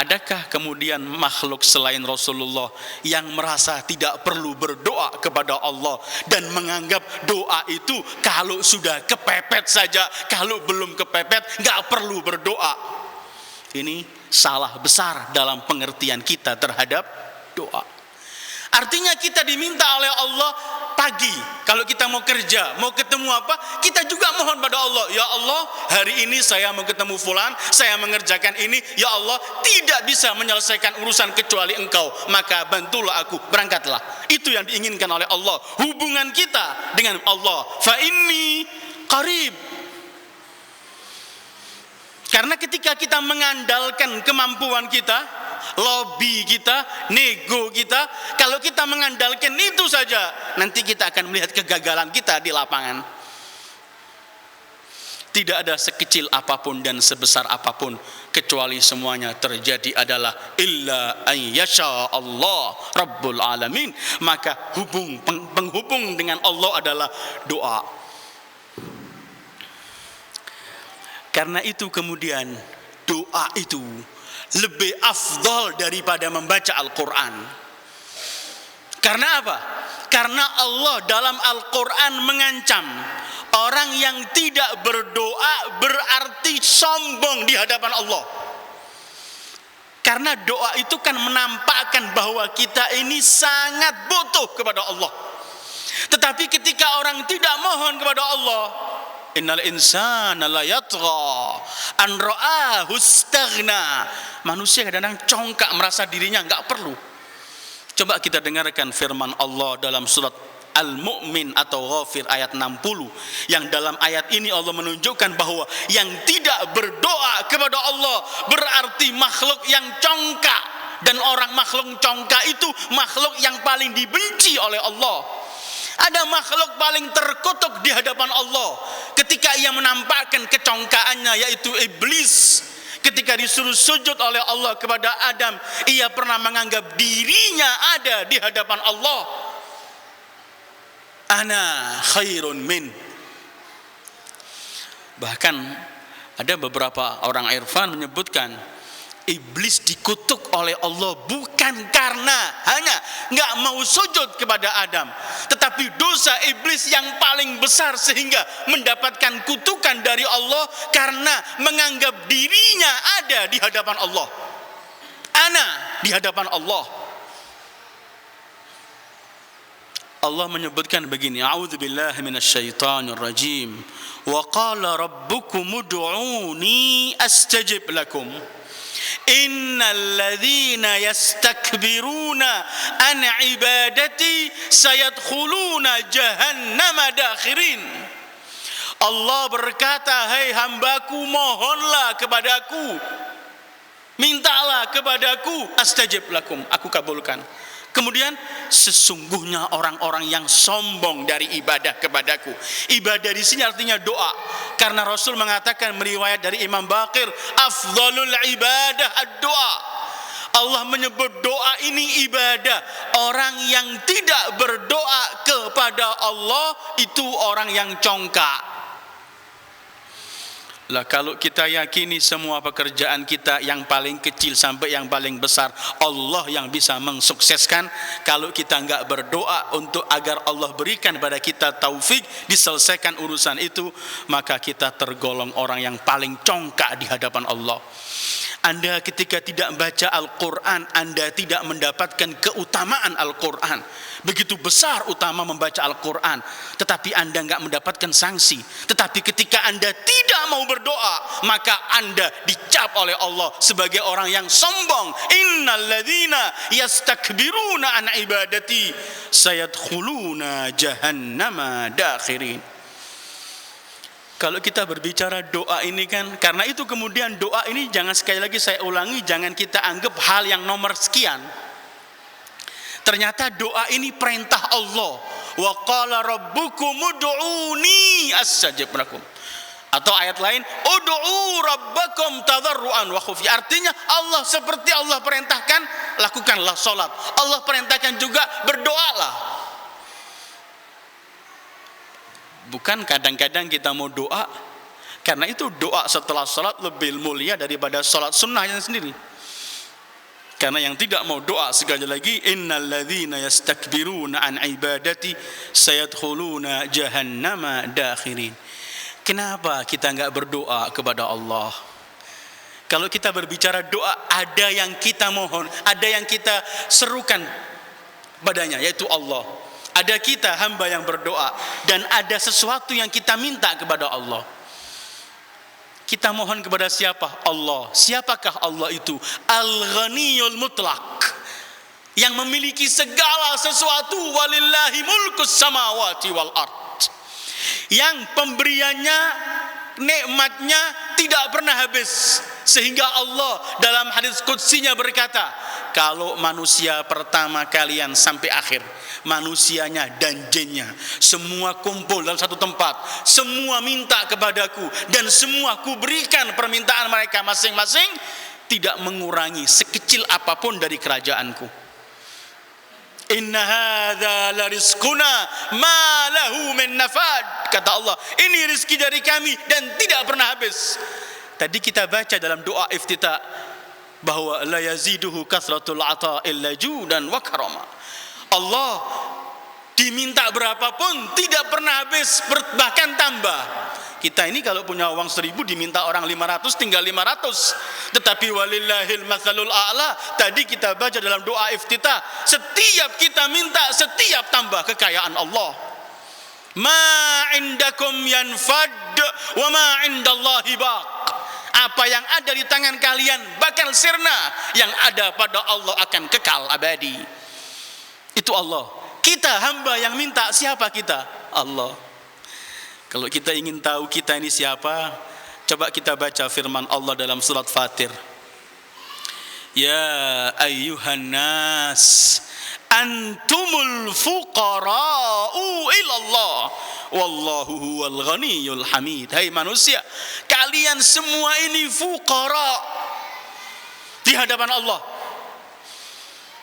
adakah kemudian makhluk selain Rasulullah yang merasa tidak perlu berdoa kepada Allah dan menganggap doa itu kalau sudah kepepet saja, kalau belum kepepet nggak perlu berdoa? Ini salah besar dalam pengertian kita terhadap doa. Artinya kita diminta oleh Allah pagi, kalau kita mau kerja, mau ketemu apa, kita juga mohon pada Allah, ya Allah, hari ini saya mau ketemu fulan, saya mengerjakan ini, ya Allah, tidak bisa menyelesaikan urusan kecuali Engkau, maka bantulah aku, berangkatlah. Itu yang diinginkan oleh Allah, hubungan kita dengan Allah. Fa inni qarib. Karena ketika kita mengandalkan kemampuan kita, lobby kita, nego kita, kalau kita mengandalkan itu saja, nanti kita akan melihat kegagalan kita di lapangan. Tidak ada sekecil apapun dan sebesar apapun, kecuali semuanya terjadi adalah illa ayyasha Allah Rabbul Alamin. Maka penghubung dengan Allah adalah doa. Karena itu kemudian doa itu lebih afdal daripada membaca Al-Quran. Karena apa? Karena Allah dalam Al-Quran mengancam orang yang tidak berdoa berarti sombong di hadapan Allah. Karena doa itu kan menampakkan bahwa kita ini sangat butuh kepada Allah. Tetapi ketika orang tidak mohon kepada Allah, innal insana la yatgha an ra'ahu istaghna. Manusia kadang-kadang congkak merasa dirinya enggak perlu. Coba kita dengarkan firman Allah dalam surat Al-Mu'min atau Ghafir ayat 60, yang dalam ayat ini Allah menunjukkan bahwa yang tidak berdoa kepada Allah berarti makhluk yang congkak, dan orang makhluk congkak itu makhluk yang paling dibenci oleh Allah. Ada makhluk paling terkutuk di hadapan Allah ketika ia menampakkan kecongkaannya, yaitu iblis. Ketika disuruh sujud oleh Allah kepada Adam, ia pernah menganggap dirinya ada di hadapan Allah. Ana khairun min. Bahkan ada beberapa orang irfan menyebutkan iblis dikutuk oleh Allah bukan karena hanya nggak mau sujud kepada Adam, tetapi dosa iblis yang paling besar sehingga mendapatkan kutukan dari Allah karena menganggap dirinya ada di hadapan Allah. Ana di hadapan Allah. Allah menyebutkan begini, a'udzubillahi minasyaitonir rajim. Wa qala rabbukum ud'uni astajib lakum. Innal ladzina yastakbiruna an ibadati sayadkhuluna jahannama dakhirin. Allah berkata, hai hambaku, mohonlah kepadaku, mintalah kepadaku, astajib lakum, aku kabulkan. Kemudian sesungguhnya orang-orang yang sombong dari ibadah kepadaku. Ibadah di sini artinya doa. Karena Rasul mengatakan, meriwayat dari Imam Baqir, afdhalul ibadah ad-doa. Allah menyebut doa ini ibadah. Orang yang tidak berdoa kepada Allah itu orang yang congkak. Lah kalau kita yakini semua pekerjaan kita yang paling kecil sampai yang paling besar Allah yang bisa mensukseskan, kalau kita enggak berdoa untuk agar Allah berikan pada kita taufik diselesaikan urusan itu, maka kita tergolong orang yang paling congkak di hadapan Allah. Anda ketika tidak membaca Al-Quran, Anda tidak mendapatkan keutamaan Al-Quran. Begitu besar utama membaca Al-Quran, tetapi Anda enggak mendapatkan sanksi. Tetapi ketika Anda tidak mau berdoa, maka Anda dicap oleh Allah sebagai orang yang sombong. Innal ladzina yastakbiruna an ibadati sayadkhuluna jahannama dakhirin. Kalau kita berbicara doa ini kan, karena itu kemudian doa ini jangan, sekali lagi saya ulangi, jangan kita anggap hal yang nomor sekian. Ternyata doa ini perintah Allah Wa qala rabbukum ud'uni astajib lakum. Atau ayat lain, ud'u rabbakum tadarruan wa khufya. Artinya Allah seperti Allah perintahkan, lakukanlah salat. Allah perintahkan juga berdoalah. Bukan kadang-kadang kita mau doa, karena itu doa setelah salat lebih mulia daripada salat sunnahnya sendiri. Karena yang tidak mau doa, sekali lagi, innal ladzina yastakbiruna an ibadati sayadkhuluna jahannama dakhirin. Kenapa kita enggak berdoa kepada Allah? Kalau kita berbicara doa, ada yang kita mohon, ada yang kita serukan padanya, yaitu Allah. Ada kita hamba yang berdoa, dan ada sesuatu yang kita minta kepada Allah. Kita mohon kepada siapa? Allah. Siapakah Allah itu? Al-Ghaniyul Mutlaq, yang memiliki segala sesuatu. Walillahi mulkus samawati wal ard, yang pemberiannya, nikmatnya tidak pernah habis. Sehingga Allah dalam hadis qudsinya berkata, kalau manusia pertama kalian sampai akhir, manusianya dan jinnya, semua kumpul dalam satu tempat, semua minta kepadaku, dan semua kuberikan permintaan mereka masing-masing, tidak mengurangi sekecil apapun dari kerajaanku. Inna hadza la rizquna ma lahu min nafad, kata Allah, ini rezeki dari kami dan tidak pernah habis. Tadi kita baca dalam doa iftitah bahwa la yaziduhu kasratul ata illa judan wa karama. Allah diminta berapapun tidak pernah habis, bahkan tambah. Kita ini kalau punya uang 1.000 diminta orang 500, tinggal 500. Tetapi walillahil matsalul a'la, tadi kita baca dalam doa iftitah, setiap kita minta, setiap tambah kekayaan Allah. Ma indakum yanfad wa ma indallahi baq. Apa yang ada di tangan kalian bakal sirna, yang ada pada Allah akan kekal abadi. Itu Allah. Kita hamba yang minta, siapa kita? Allah. Kalau kita ingin tahu kita ini siapa, coba kita baca firman Allah dalam surat Fatir. Ya ayyuhan nas antumul fuqara'u ilallah wallahu huwal ghaniyul hamid. Hai manusia, kalian semua ini fuqara di hadapan Allah.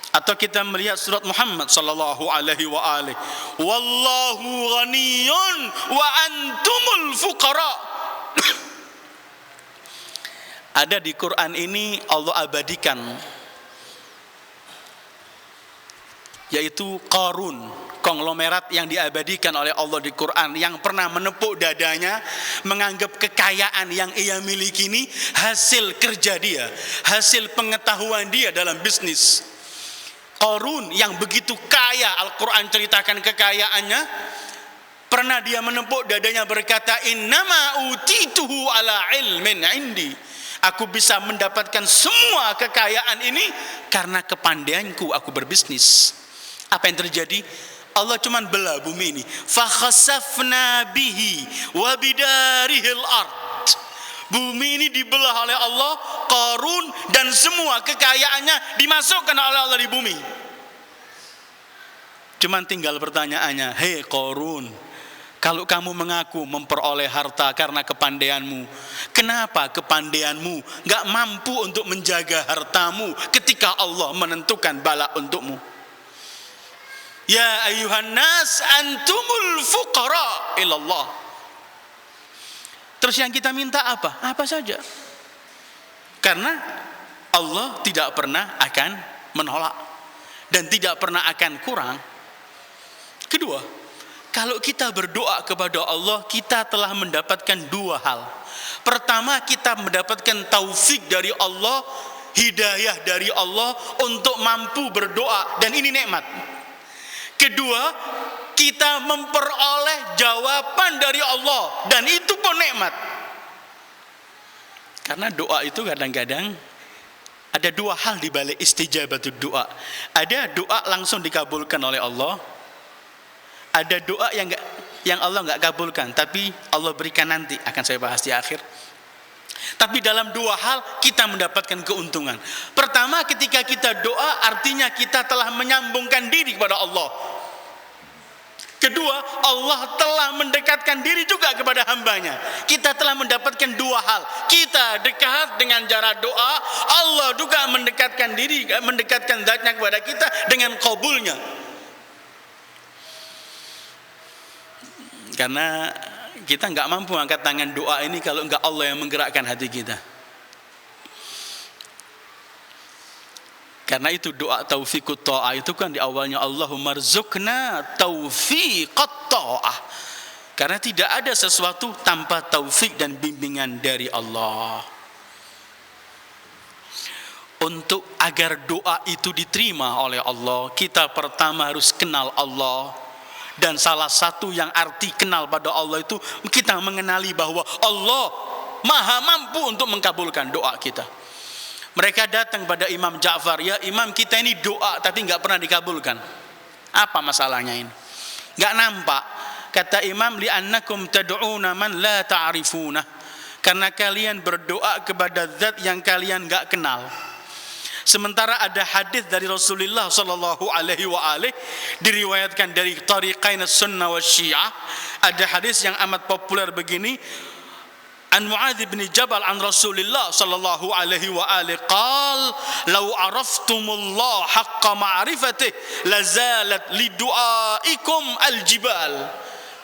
Atau kita melihat surat Muhammad sallallahu alaihi wa alihi, wallahu ghaniyun wa antumul fuqara. Ada di Quran ini Allah abadikan, yaitu Qarun, konglomerat yang diabadikan oleh Allah di Quran, yang pernah menepuk dadanya, menganggap kekayaan yang ia miliki ini hasil kerja dia, hasil pengetahuan dia dalam bisnis. Qarun yang begitu kaya, Al-Quran ceritakan kekayaannya, pernah dia menepuk dadanya berkata, innama utituhu ala ilmin indi. Aku bisa mendapatkan semua kekayaan ini karena kepandaianku aku berbisnis. Apa yang terjadi? Allah cuman belah bumi ini. Fakhasafna bihi wa bidarihil ard. Bumi ini dibelah oleh Allah, Qarun dan semua kekayaannya dimasukkan oleh Allah di bumi. Cuman tinggal pertanyaannya, hei Qarun, kalau kamu mengaku memperoleh harta karena kepandaianmu, kenapa kepandaianmu gak mampu untuk menjaga hartamu ketika Allah menentukan bala untukmu? Ya ayuhan nas antumul fuqara ilallah. Terus yang kita minta apa? Apa saja. Karena Allah tidak pernah akan menolak dan tidak pernah akan kurang. Kedua, kalau kita berdoa kepada Allah, kita telah mendapatkan dua hal. Pertama, kita mendapatkan taufik dari Allah, hidayah dari Allah untuk mampu berdoa, dan ini nikmat. Kedua, kita memperoleh jawaban dari Allah, dan itu pun nikmat. Karena doa itu kadang-kadang ada dua hal di balik istijabatud doa. Ada doa langsung dikabulkan oleh Allah, ada doa yang Allah nggak kabulkan, tapi Allah berikan nanti, akan saya bahas di akhir. Tapi dalam dua hal kita mendapatkan keuntungan. Pertama, ketika kita doa, artinya kita telah menyambungkan diri kepada Allah. Kedua, Allah telah mendekatkan diri juga kepada hambanya. Kita telah mendapatkan dua hal. Kita dekat dengan cara doa, Allah juga mendekatkan diri, mendekatkan zatnya kepada kita dengan qabulnya. Karena kita nggak mampu angkat tangan doa ini kalau nggak Allah yang menggerakkan hati kita. Karena itu doa taufiqut ta'ah itu kan di awalnya Allahumma rzuqna taufiqat ta'ah. Karena tidak ada sesuatu tanpa taufik dan bimbingan dari Allah. Untuk agar doa itu diterima oleh Allah, kita pertama harus kenal Allah. Dan salah satu yang arti kenal pada Allah itu kita mengenali bahwa Allah maha mampu untuk mengkabulkan doa kita. Mereka datang pada Imam Ja'far, ya Imam, kita ini doa tapi nggak pernah dikabulkan. Apa masalahnya ini? Nggak nampak. Kata Imam, li'annakum tad'una man la ta'rifuna. Karena kalian berdoa kepada zat yang kalian nggak kenal. Sementara ada hadis dari Rasulullah sallallahu alaihi wa alihi diriwayatkan dari tariqain sunnah wa syiah. Ada hadis yang amat populer begini. An Mu'adz bin Jabal an Rasulillah sallallahu alaihi wa alihi qal law araftumullah haqqa ma'rifatih lazalat lidu'aikum aljibal.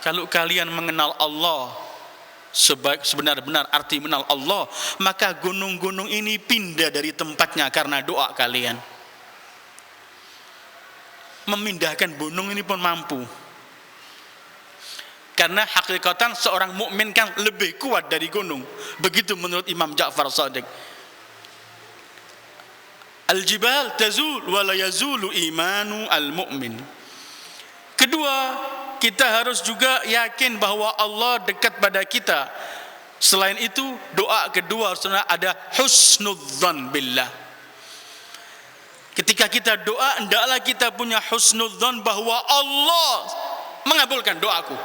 Kalau kalian mengenal Allah sebenar-benar arti mengenal Allah, maka gunung-gunung ini pindah dari tempatnya karena doa kalian. Memindahkan gunung ini pun mampu. Karena hakikatan seorang mukmin kan lebih kuat dari gunung. Begitu menurut Imam Ja'far Shadiq. Al-jibal tazul wa la yazulu imanu al-mu'min. Kedua, kita harus juga yakin bahwa Allah dekat pada kita. Selain itu, doa kedua harus ada husnudzan billah. Ketika kita doa, hendaklah kita punya husnudzan bahwa Allah mengabulkan doaku.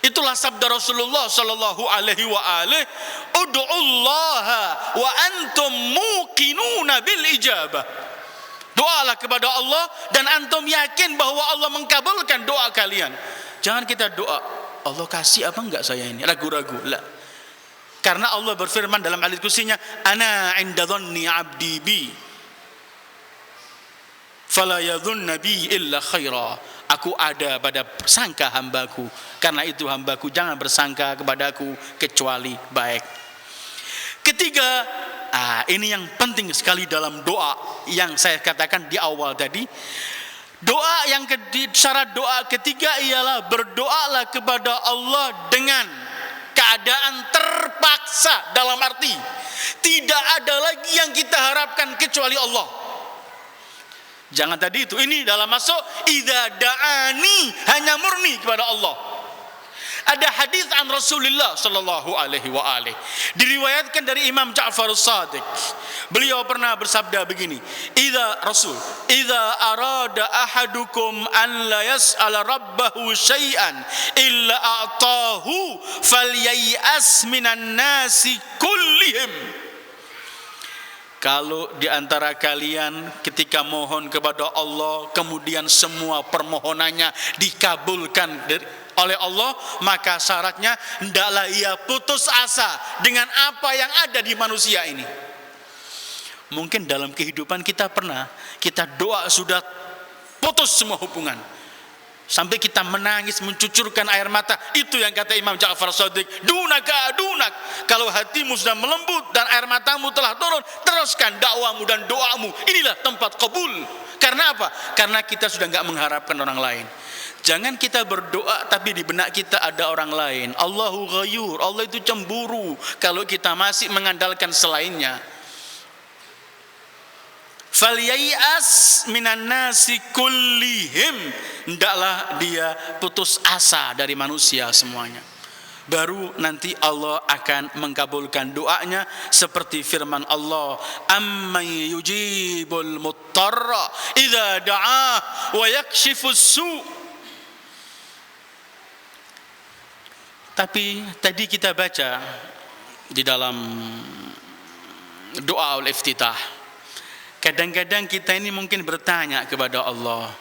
Itulah sabda Rasulullah sallallahu alaihi wa alihi, ud'ullaha wa antum muqinuna bil ijabah. Doalah kepada Allah dan antum yakin bahwa Allah mengkabulkan doa kalian. Jangan kita doa, Allah kasih apa enggak saya ini, ragu-ragu. La. Karena Allah berfirman dalam hadits qudsinya, ana 'inda dhanni 'abdi bi fala yadhunna bi illa khaira. Aku ada pada sangka hambaku, karena itu hambaku jangan bersangka kepadaku kecuali baik. Ketiga, ini yang penting sekali dalam doa yang saya katakan di awal tadi. Doa yang syarat doa ketiga ialah berdoalah kepada Allah dengan keadaan terpaksa, dalam arti tidak ada lagi yang kita harapkan kecuali Allah. Jangan tadi itu, ini dalam masuk idza da'ani, hanya murni kepada Allah. Ada hadis an Rasulullah sallallahu alaihi wa alihi diriwayatkan dari Imam Ja'far Shadiq. Beliau pernah bersabda begini, idza arada ahadukum an la yas'ala rabbahu syai'an illa a'tahu falyay'as minan nasi kullihim. Kalau di antara kalian ketika mohon kepada Allah kemudian semua permohonannya dikabulkan oleh Allah, maka syaratnya hendaklah ia putus asa dengan apa yang ada di manusia ini. Mungkin dalam kehidupan kita pernah, kita doa sudah putus semua hubungan. Sampai kita menangis, mencucurkan air mata. Itu yang kata Imam Ja'far Shadiq, dunaka dunak. Kalau hatimu sudah melembut dan air matamu telah turun, teruskan dakwamu dan doamu. Inilah tempat kabul. Karena apa? Karena kita sudah enggak mengharapkan orang lain. Jangan kita berdoa tapi di benak kita ada orang lain. Allahu ghayur, Allah itu cemburu kalau kita masih mengandalkan selainnya. Falyai'as minan nasi kullihim, hendaklah dia putus asa dari manusia semuanya. Baru nanti Allah akan mengkabulkan doanya seperti firman Allah, amman yujibul muttarra idza da'ah wa yakshifus su'. Tapi tadi kita baca di dalam doa al-iftitah, kadang-kadang kita ini mungkin bertanya kepada Allah,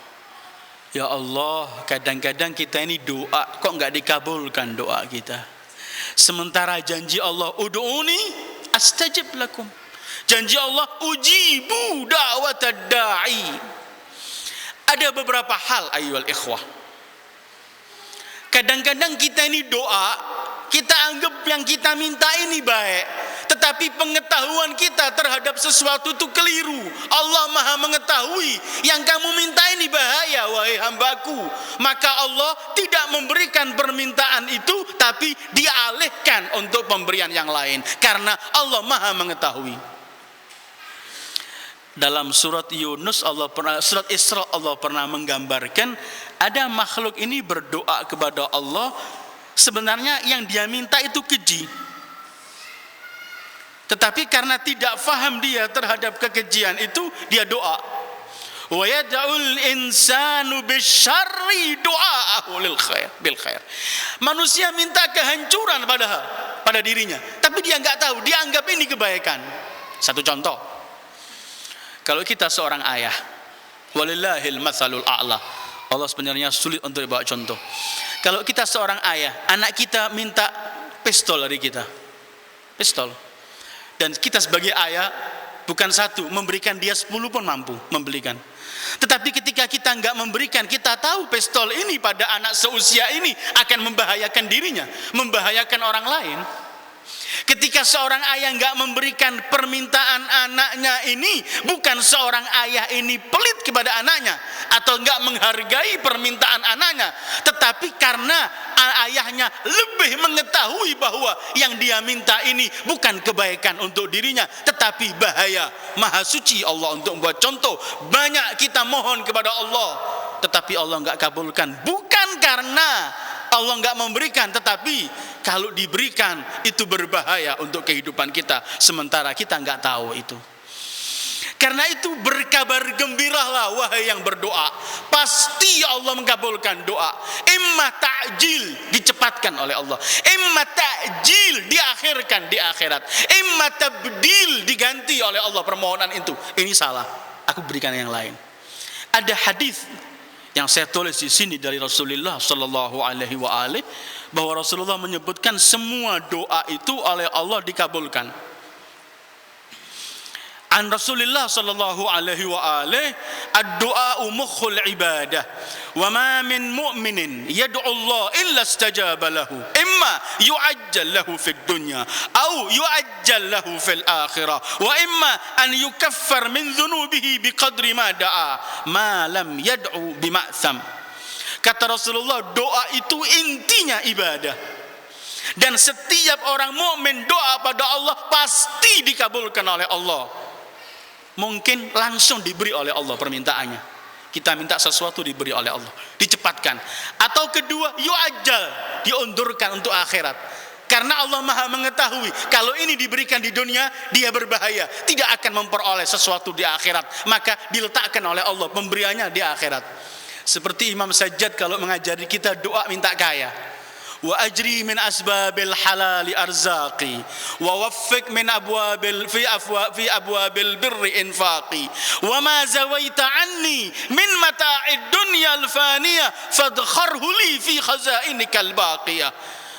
Ya Allah, kadang-kadang kita ini doa kok enggak dikabulkan doa kita. Sementara janji Allah, ud'uni astajib lakum. Janji Allah, ujibu da'watad da'i. Ada beberapa hal ayyuhal ikhwah. Kadang-kadang kita ini doa, kita anggap yang kita minta ini baik, tetapi pengetahuan kita terhadap sesuatu itu keliru. Allah Maha mengetahui yang kamu minta ini bahaya, wahai hambaku. Maka Allah tidak memberikan permintaan itu, tapi dialihkan untuk pemberian yang lain, karena Allah Maha mengetahui. Dalam surat Yunus surat Isra Allah pernah menggambarkan ada makhluk ini berdoa kepada Allah, sebenarnya yang dia minta itu keji, tetapi karena tidak faham dia terhadap kekejian itu, dia doa. Wa yad'ul insanu bisyarri du'aahu bil khair. Manusia minta kehancuran pada dirinya, tapi dia enggak tahu, dia anggap ini kebaikan. Satu contoh. Kalau kita seorang ayah, walillahil matsalul a'la. Allah sebenarnya sulit untuk dibawa contoh. Kalau kita seorang ayah, anak kita minta pistol dari kita. Pistol. Dan kita sebagai ayah bukan satu, memberikan dia 10 pun mampu membelikan. Tetapi ketika kita enggak memberikan, kita tahu pistol ini pada anak seusia ini akan membahayakan dirinya, membahayakan orang lain. Ketika seorang ayah enggak memberikan permintaan anaknya ini, bukan seorang ayah ini pelit kepada anaknya atau enggak menghargai permintaan anaknya, tetapi karena ayahnya lebih mengetahui bahwa yang dia minta ini bukan kebaikan untuk dirinya, tetapi bahaya. Maha suci Allah untuk membuat contoh. Banyak kita mohon kepada Allah, tetapi Allah enggak kabulkan, bukan karena Allah enggak memberikan, tetapi kalau diberikan itu berbahaya untuk kehidupan kita, sementara kita enggak tahu itu. Karena itu berkabar gembiralah wahai yang berdoa, pasti Allah mengabulkan doa. Imma ta'jil, dicepatkan oleh Allah. Imma ta'jil, diakhirkan di akhirat. Imma tabdil, diganti oleh Allah permohonan itu. Ini salah, aku berikan yang lain. Ada hadis yang saya tulis di sini dari Rasulullah sallallahu alaihi wa alihi, bahwa Rasulullah menyebutkan semua doa itu oleh Allah dikabulkan. An Rasulullah sallallahu alaihi wa alihi, ad-du'a mukhul ibadah, wa ma min mu'minin yad'u Allah illa istajaba lahu, imma yu'ajjal lahu fid dunya aw yu'ajjal lahu fil akhirah, wa imma an yukaffar min dhunubihi biqadri ma da'a ma lam yad'u bima'tham. Kata Rasulullah, doa itu intinya ibadah, dan setiap orang mukmin doa pada Allah pasti dikabulkan oleh Allah. Mungkin langsung diberi oleh Allah permintaannya. Kita minta sesuatu diberi oleh Allah, dicepatkan. Atau kedua, yu'ajjal, diundurkan untuk akhirat. Karena Allah Maha mengetahui kalau ini diberikan di dunia, dia berbahaya, tidak akan memperoleh sesuatu di akhirat, maka diletakkan oleh Allah pemberiannya di akhirat. Seperti Imam Sajjad kalau mengajari kita doa minta kaya. Wa ajri min asbabil halali arzaqi wa waffiq min abwabil fi abwabil birri infaqi wa ma zawaita anni min mata'id dunyal faniyah fadkharhu li fi khazainikal baqiyah.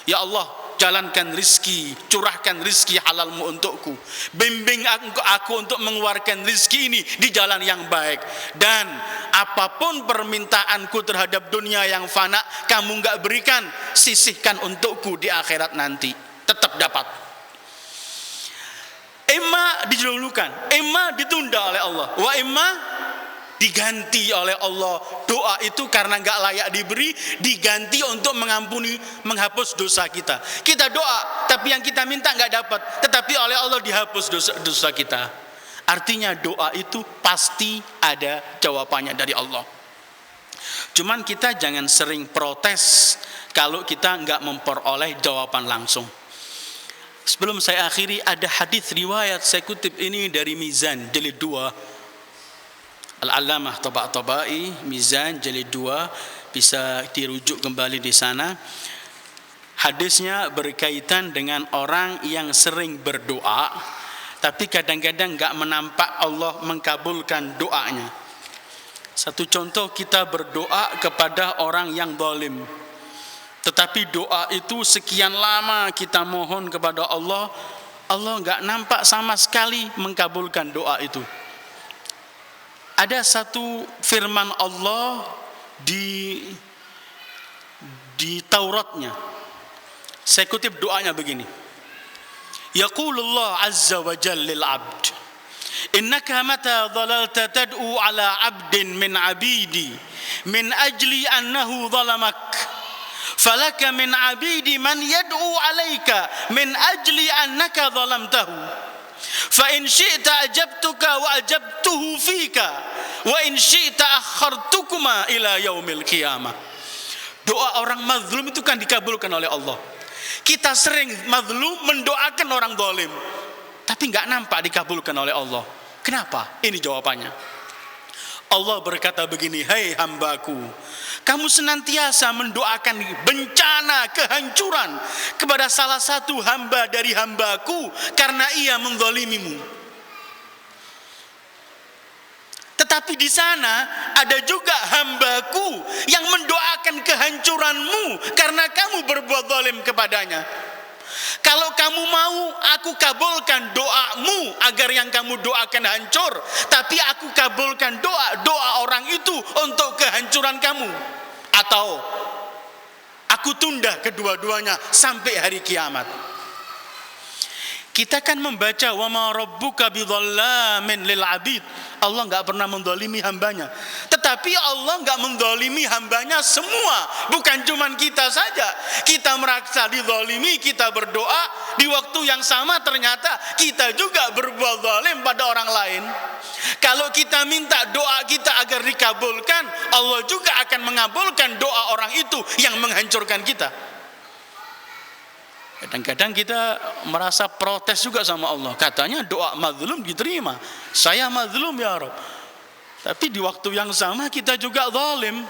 Ya Allah, jalankan rizki, curahkan rizki halalmu untukku, bimbing aku untuk mengeluarkan rizki ini di jalan yang baik, dan apapun permintaanku terhadap dunia yang fana kamu enggak berikan, sisihkan untukku di akhirat nanti, tetap dapat. Imma didahulukan, imma ditunda oleh Allah, wa imma diganti oleh Allah. Doa itu karena enggak layak diberi, diganti untuk mengampuni, menghapus dosa kita. Kita doa, tapi yang kita minta enggak dapat, tetapi oleh Allah dihapus dosa kita. Artinya doa itu pasti ada jawabannya dari Allah. Cuman kita jangan sering protes kalau kita enggak memperoleh jawaban langsung. Sebelum saya akhiri, ada hadis riwayat saya kutip ini dari Mizan jilid 2. Al-Allamah Tabatabai, Mizan jilid 2, bisa dirujuk kembali di sana. Hadisnya berkaitan dengan orang yang sering berdoa, tapi kadang-kadang enggak menampak Allah mengkabulkan doanya. Satu contoh, kita berdoa kepada orang yang zalim, tetapi doa itu sekian lama kita mohon kepada Allah, Allah enggak nampak sama sekali mengabulkan doa itu. Ada satu firman Allah di Tauratnya. Saya kutip doanya begini. Yaqulullah azza wa jalla lil 'abd, innaka mata dhalalta tad'u ala 'abdin min 'abidi min ajli annahu zalamak, falaka min 'abidi man yad'u 'alaika min ajli annaka zalamtahu, fa in syi'ta ajabtuka wa ajabtuhu fika wa in syi'ta akhartukuma ila yaumil qiyamah. Doa orang mazlum itu kan dikabulkan oleh Allah. Kita sering mazlum mendoakan orang zalim, tapi enggak nampak dikabulkan oleh Allah. Kenapa? Ini jawabannya. Allah berkata begini, hai hambaku, kamu senantiasa mendoakan bencana, kehancuran kepada salah satu hamba dari hambaku karena ia menzalimimu. Tetapi di sana ada juga hambaku yang mendoakan kehancuranmu karena kamu berbuat zalim kepadanya. Kalau kamu mau, aku kabulkan doamu agar yang kamu doakan hancur, tapi aku kabulkan doa orang itu untuk kehancuran kamu. Atau aku tunda kedua-duanya sampai hari kiamat. Kita kan membaca wa ma rabbuka bidzallamin lil abid. Allah enggak pernah menzalimi hambanya. Tetapi Allah enggak menzalimi hambanya semua, bukan cuman kita saja. Kita merasa dizalimi, kita berdoa, di waktu yang sama ternyata kita juga berbuat zalim pada orang lain. Kalau kita minta doa kita agar dikabulkan, Allah juga akan mengabulkan doa orang itu yang menghancurkan kita. Kadang-kadang kita merasa protes juga sama Allah. Katanya doa mazlum diterima. Saya mazlum ya Rabb. Tapi di waktu yang sama kita juga zalim.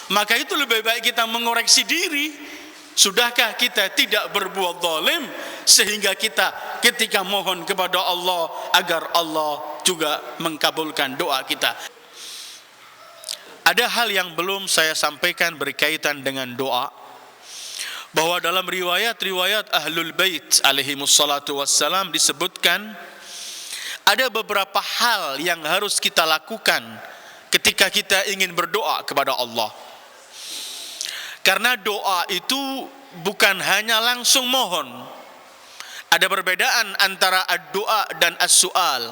Maka itu lebih baik kita mengoreksi diri. Sudahkah kita tidak berbuat zalim sehingga kita ketika mohon kepada Allah agar Allah juga mengkabulkan doa kita. Ada hal yang belum saya sampaikan berkaitan dengan doa, bahwa dalam riwayat-riwayat Ahlul Bait alaihimussalatu wassalam disebutkan ada beberapa hal yang harus kita lakukan ketika kita ingin berdoa kepada Allah. Karena doa itu bukan hanya langsung mohon. Ada perbedaan antara ad-doa dan as-su'al.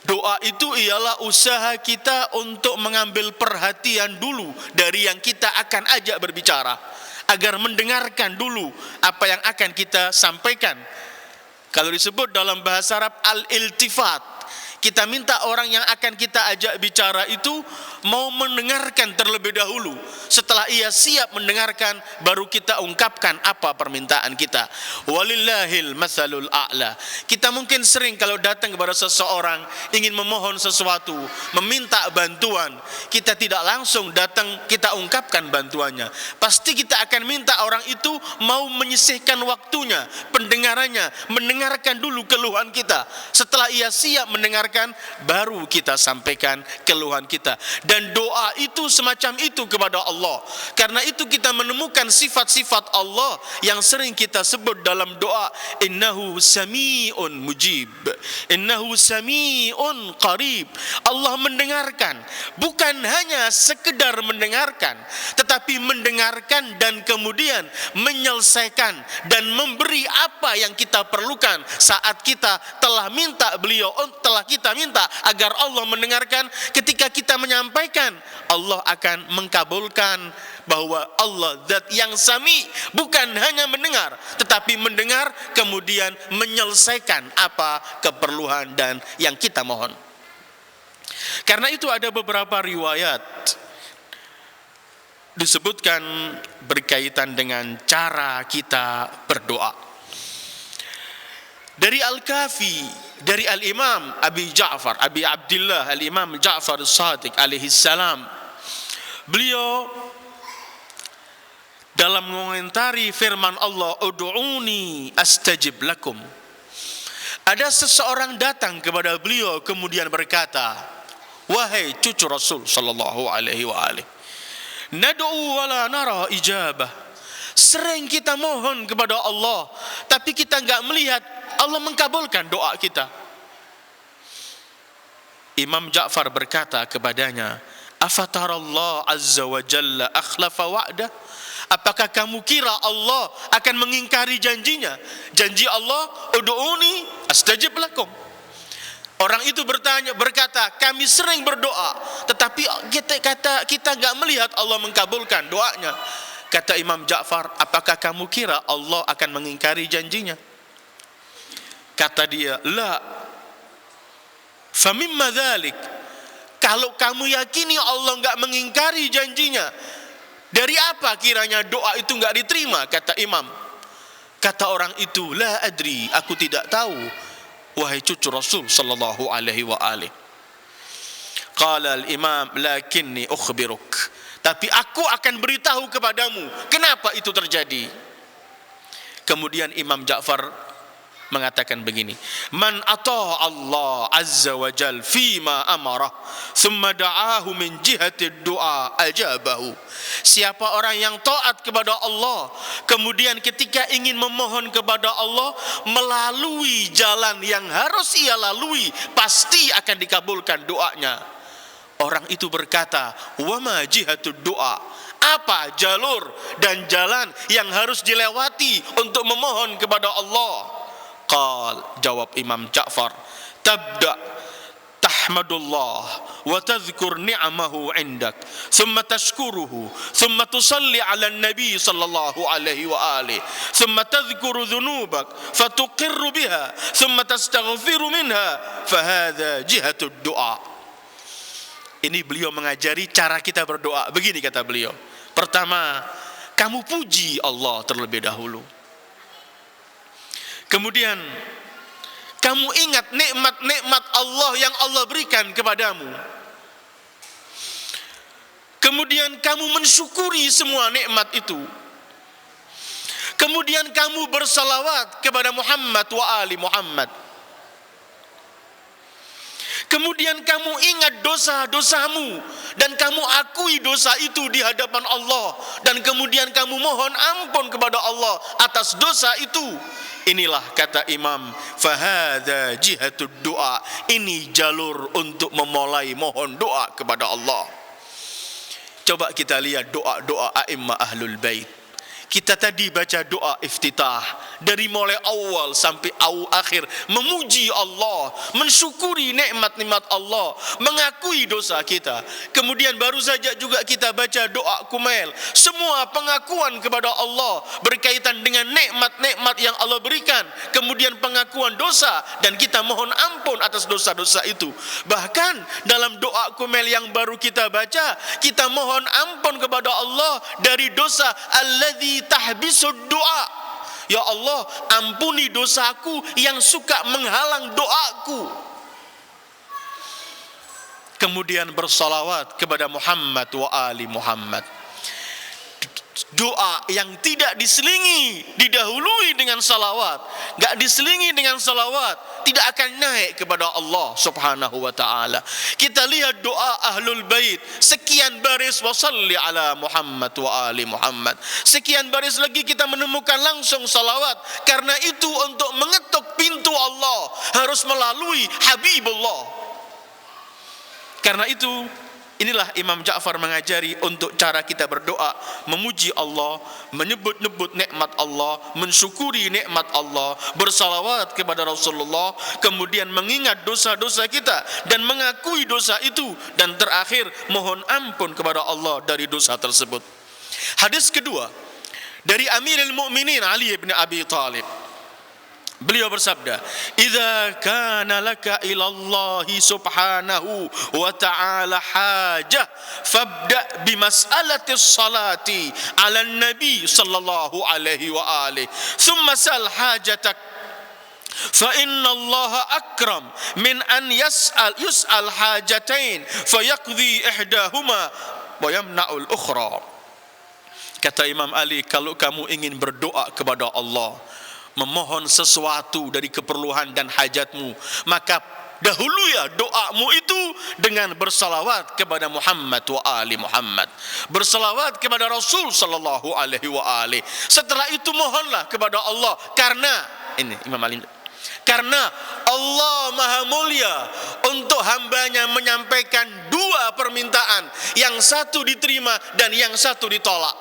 Doa itu ialah usaha kita untuk mengambil perhatian dulu dari yang kita akan ajak berbicara, agar mendengarkan dulu apa yang akan kita sampaikan. Kalau disebut dalam bahasa Arab al-iltifat, kita minta orang yang akan kita ajak bicara itu mau mendengarkan terlebih dahulu. Setelah ia siap mendengarkan, baru kita ungkapkan apa permintaan kita. Walillahil matsalul a'la. Kita mungkin sering kalau datang kepada seseorang ingin memohon sesuatu, meminta bantuan, kita tidak langsung datang kita ungkapkan bantuannya. Pasti kita akan minta orang itu mau menyisihkan waktunya, pendengarannya, mendengarkan dulu keluhan kita. Setelah ia siap mendengarkan, baru kita sampaikan keluhan kita. Dan doa itu semacam itu kepada Allah. Karena itu kita menemukan sifat-sifat Allah yang sering kita sebut dalam doa, innahu sami'un mujib, innahu sami'un qarib. Allah mendengarkan, bukan hanya sekedar mendengarkan, tetapi mendengarkan dan kemudian menyelesaikan dan memberi apa yang kita perlukan saat kita telah minta beliau, telah kita minta agar Allah mendengarkan. Ketika kita menyampaikan, Allah akan mengkabulkan, bahwa Allah zat yang sami, bukan hanya mendengar, tetapi mendengar kemudian menyelesaikan apa keperluan dan yang kita mohon. Karena itu ada beberapa riwayat disebutkan berkaitan dengan cara kita berdoa. Dari Al-Kafi, dari Al-Imam Abi Abdullah Al-Imam Ja'far As-Sadiq alaihi salam, beliau dalam mengomentari firman Allah, ud'uni astajib lakum, ada seseorang datang kepada beliau kemudian berkata, Wahai cucu Rasul sallallahu alaihi wa alihi, nad'u wa la nara ijabah. Sering kita mohon kepada Allah, tapi kita enggak melihat Allah mengkabulkan doa kita. Imam Ja'far berkata kepadanya, afatarallah azza wa jalla akhlafa wa'dah? Apakah kamu kira Allah akan mengingkari janjinya? Janji Allah, ud'uni astajib lakum. Orang itu berkata, kami sering berdoa, tetapi kita enggak melihat Allah mengkabulkan doanya. Kata Imam Ja'far, apakah kamu kira Allah akan mengingkari janjinya? Kata dia, la. Famimma dzalik, kalau kamu yakini Allah enggak mengingkari janjinya, dari apa kiranya doa itu enggak diterima? Kata Imam. Kata orang itu, la adri, aku tidak tahu, wahai cucu Rasul sallallahu alaihi wa alihi. Qala al-imam, lakinni ukhbiruk, tapi aku akan beritahu kepadamu kenapa itu terjadi. Kemudian Imam Ja'far mengatakan begini, man ata'a Allah azza wa jal fima amarah thumma da'ahu min jihati du'a ajabahu. Siapa orang yang taat kepada Allah, kemudian ketika ingin memohon kepada Allah melalui jalan yang harus ia lalui, pasti akan dikabulkan doanya. Orang itu berkata, wa ma jihatud du'a, apa jalur dan jalan yang harus dilewati untuk memohon kepada Allah? Qal, jawab Imam Ja'far, tabda tahmadullah wa tadhkur ni'amahu indak, thumma tashkuruhu, thumma tusalli ala nabi sallallahu alaihi wa alihi, thumma tadhkuru dhunubak fatuqirru biha, thumma tastaghfiru minha, fahadha jihatud du'a. Ini beliau mengajari cara kita berdoa. Begini kata beliau, pertama, kamu puji Allah terlebih dahulu. Kemudian kamu ingat nikmat-nikmat Allah yang Allah berikan kepadamu. Kemudian kamu mensyukuri semua nikmat itu. Kemudian kamu bersalawat kepada Muhammad wa ali Muhammad. Kemudian kamu ingat dosa-dosamu dan kamu akui dosa itu di hadapan Allah, dan kemudian kamu mohon ampun kepada Allah atas dosa itu. Inilah kata Imam, fahadha jihatud du'a, ini jalur untuk memulai mohon doa kepada Allah. Coba kita lihat doa-doa a'immah ahlul bait. Kita tadi baca doa iftitah, dari mulai awal sampai akhir memuji Allah, mensyukuri nikmat-nikmat Allah, mengakui dosa kita. Kemudian baru saja juga kita baca doa kumail, semua pengakuan kepada Allah berkaitan dengan nikmat-nikmat yang Allah berikan, kemudian pengakuan dosa dan kita mohon ampun atas dosa-dosa itu. Bahkan dalam doa kumail yang baru kita baca, kita mohon ampun kepada Allah dari dosa alladzi tahbisud doa. Ya Allah, ampuni dosaku yang suka menghalang doaku. Kemudian bersalawat kepada Muhammad wa ali Muhammad. Doa yang tidak diselingi didahului dengan salawat, enggak diselingi dengan salawat, tidak akan naik kepada Allah subhanahu wa ta'ala. Kita lihat doa ahlul bait, sekian baris wa salli ala Muhammad wa ali Muhammad. Sekian baris lagi kita menemukan langsung salawat. Karena itu untuk mengetuk pintu Allah harus melalui Habibullah. Karena itu inilah Imam Ja'far mengajari untuk cara kita berdoa, memuji Allah, menyebut-nyebut nikmat Allah, mensyukuri nikmat Allah, bersalawat kepada Rasulullah, kemudian mengingat dosa-dosa kita dan mengakui dosa itu, dan terakhir mohon ampun kepada Allah dari dosa tersebut. Hadis kedua dari Amirul Mukminin Ali bin Abi Thalib. Beliau bersabda, "Idza kana laka ila Allah subhanahu wa ta'ala hajah, fabda bi mas'alati salati 'ala nabi sallallahu alaihi wa alihi, thumma sal hajatak, fa inna Allah akram min an yus'al hajatain fayaqdi ihdahuma wa yamna'ul ukhra." Kata Imam Ali, kalau kamu ingin berdoa kepada Allah, memohon sesuatu dari keperluan dan hajatmu, maka dahului ya doamu itu dengan bersalawat kepada Muhammad wa ali Muhammad, bersalawat kepada Rasul sallallahu alaihi wa ali. Setelah itu mohonlah kepada Allah, karena ini Imam Ali, karena Allah Maha Mulia untuk hambanya menyampaikan dua permintaan, yang satu diterima dan yang satu ditolak.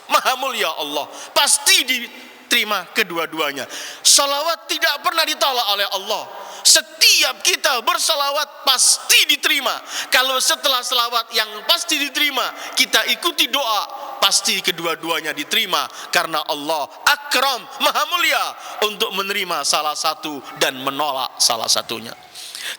Maha Mulia Allah, pasti diterima kedua-duanya. Salawat tidak pernah ditolak oleh Allah. Setiap kita bersalawat pasti diterima. Kalau setelah salawat yang pasti diterima, kita ikuti doa, pasti kedua-duanya diterima. Karena Allah akram, maha mulia untuk menerima salah satu dan menolak salah satunya.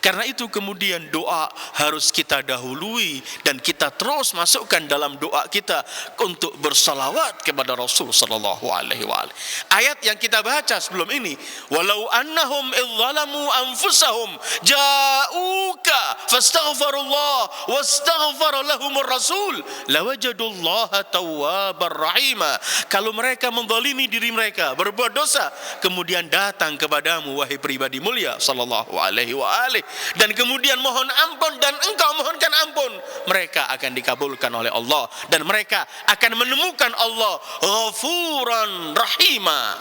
Karena itu kemudian doa harus kita dahului dan kita terus masukkan dalam doa kita untuk bersalawat kepada Rasul sallallahu alaihi wasallam. Ayat yang kita baca sebelum ini, walau annahum idzalamu anfusahum ja'uka fastaghfirullah wastaghfara lahumur rasul lawajadullaha tawwabar rahima. Kalau mereka menzalimi diri mereka, berbuat dosa, kemudian datang kepadamu wahai pribadi mulia sallallahu alaihi wasallam, dan kemudian mohon ampun dan engkau mohonkan ampun, mereka akan dikabulkan oleh Allah dan mereka akan menemukan Allah Ghafuran Rahima.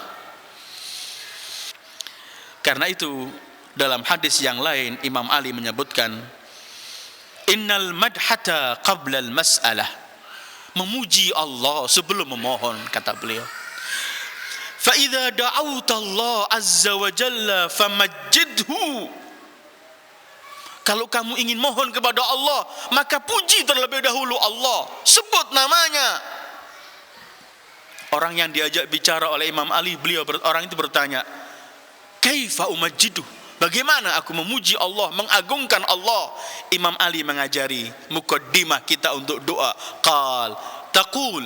Karena itu dalam hadis yang lain Imam Ali menyebutkan, innal madhata qabla al mas'alah, memuji Allah sebelum memohon, kata beliau. Fa idza da'awta Allah azza wa jalla famajjidhu, kalau kamu ingin mohon kepada Allah, maka puji terlebih dahulu Allah, sebut namanya. Orang yang diajak bicara oleh Imam Ali, orang itu bertanya, kaifa umajjidu, bagaimana aku memuji Allah, mengagungkan Allah? Imam Ali mengajari muqaddimah kita untuk doa. Qal taqul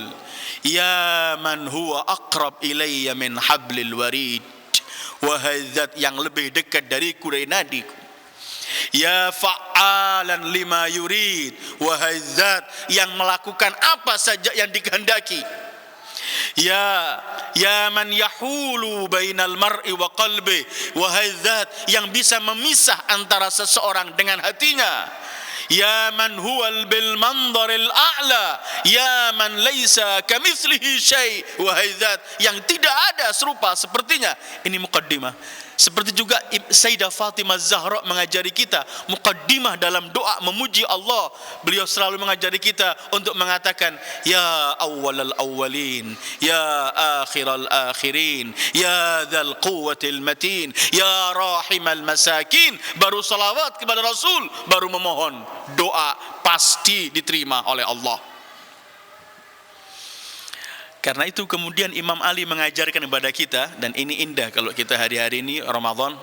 ya man huwa aqrab ilayya min hablil warid, wahai zat yang lebih dekat dariku dari nadiku. Ya fa'alan lima yurid, wahai zat yang melakukan apa saja yang dikehendaki. Ya man yahulu bainal mar'i wa qalbi, wahai zat yang bisa memisah antara seseorang dengan hatinya. Ya man huwal bil mandaril a'la, ya man laisa kamitslihi syai', wahai zat yang tidak ada serupa sepertinya. Ini muqaddimah. Seperti juga Sayyidah Fatimah Zahra mengajari kita muqaddimah dalam doa memuji Allah. Beliau selalu mengajari kita untuk mengatakan ya awwalal awwalin, ya akhiral akhirin, ya dzal quwwatil matin, ya rahimal masakin. Baru salawat kepada Rasul, baru memohon. Doa pasti diterima oleh Allah. Karena itu kemudian Imam Ali mengajarkan kepada kita, dan ini indah kalau kita hari-hari ini Ramadan.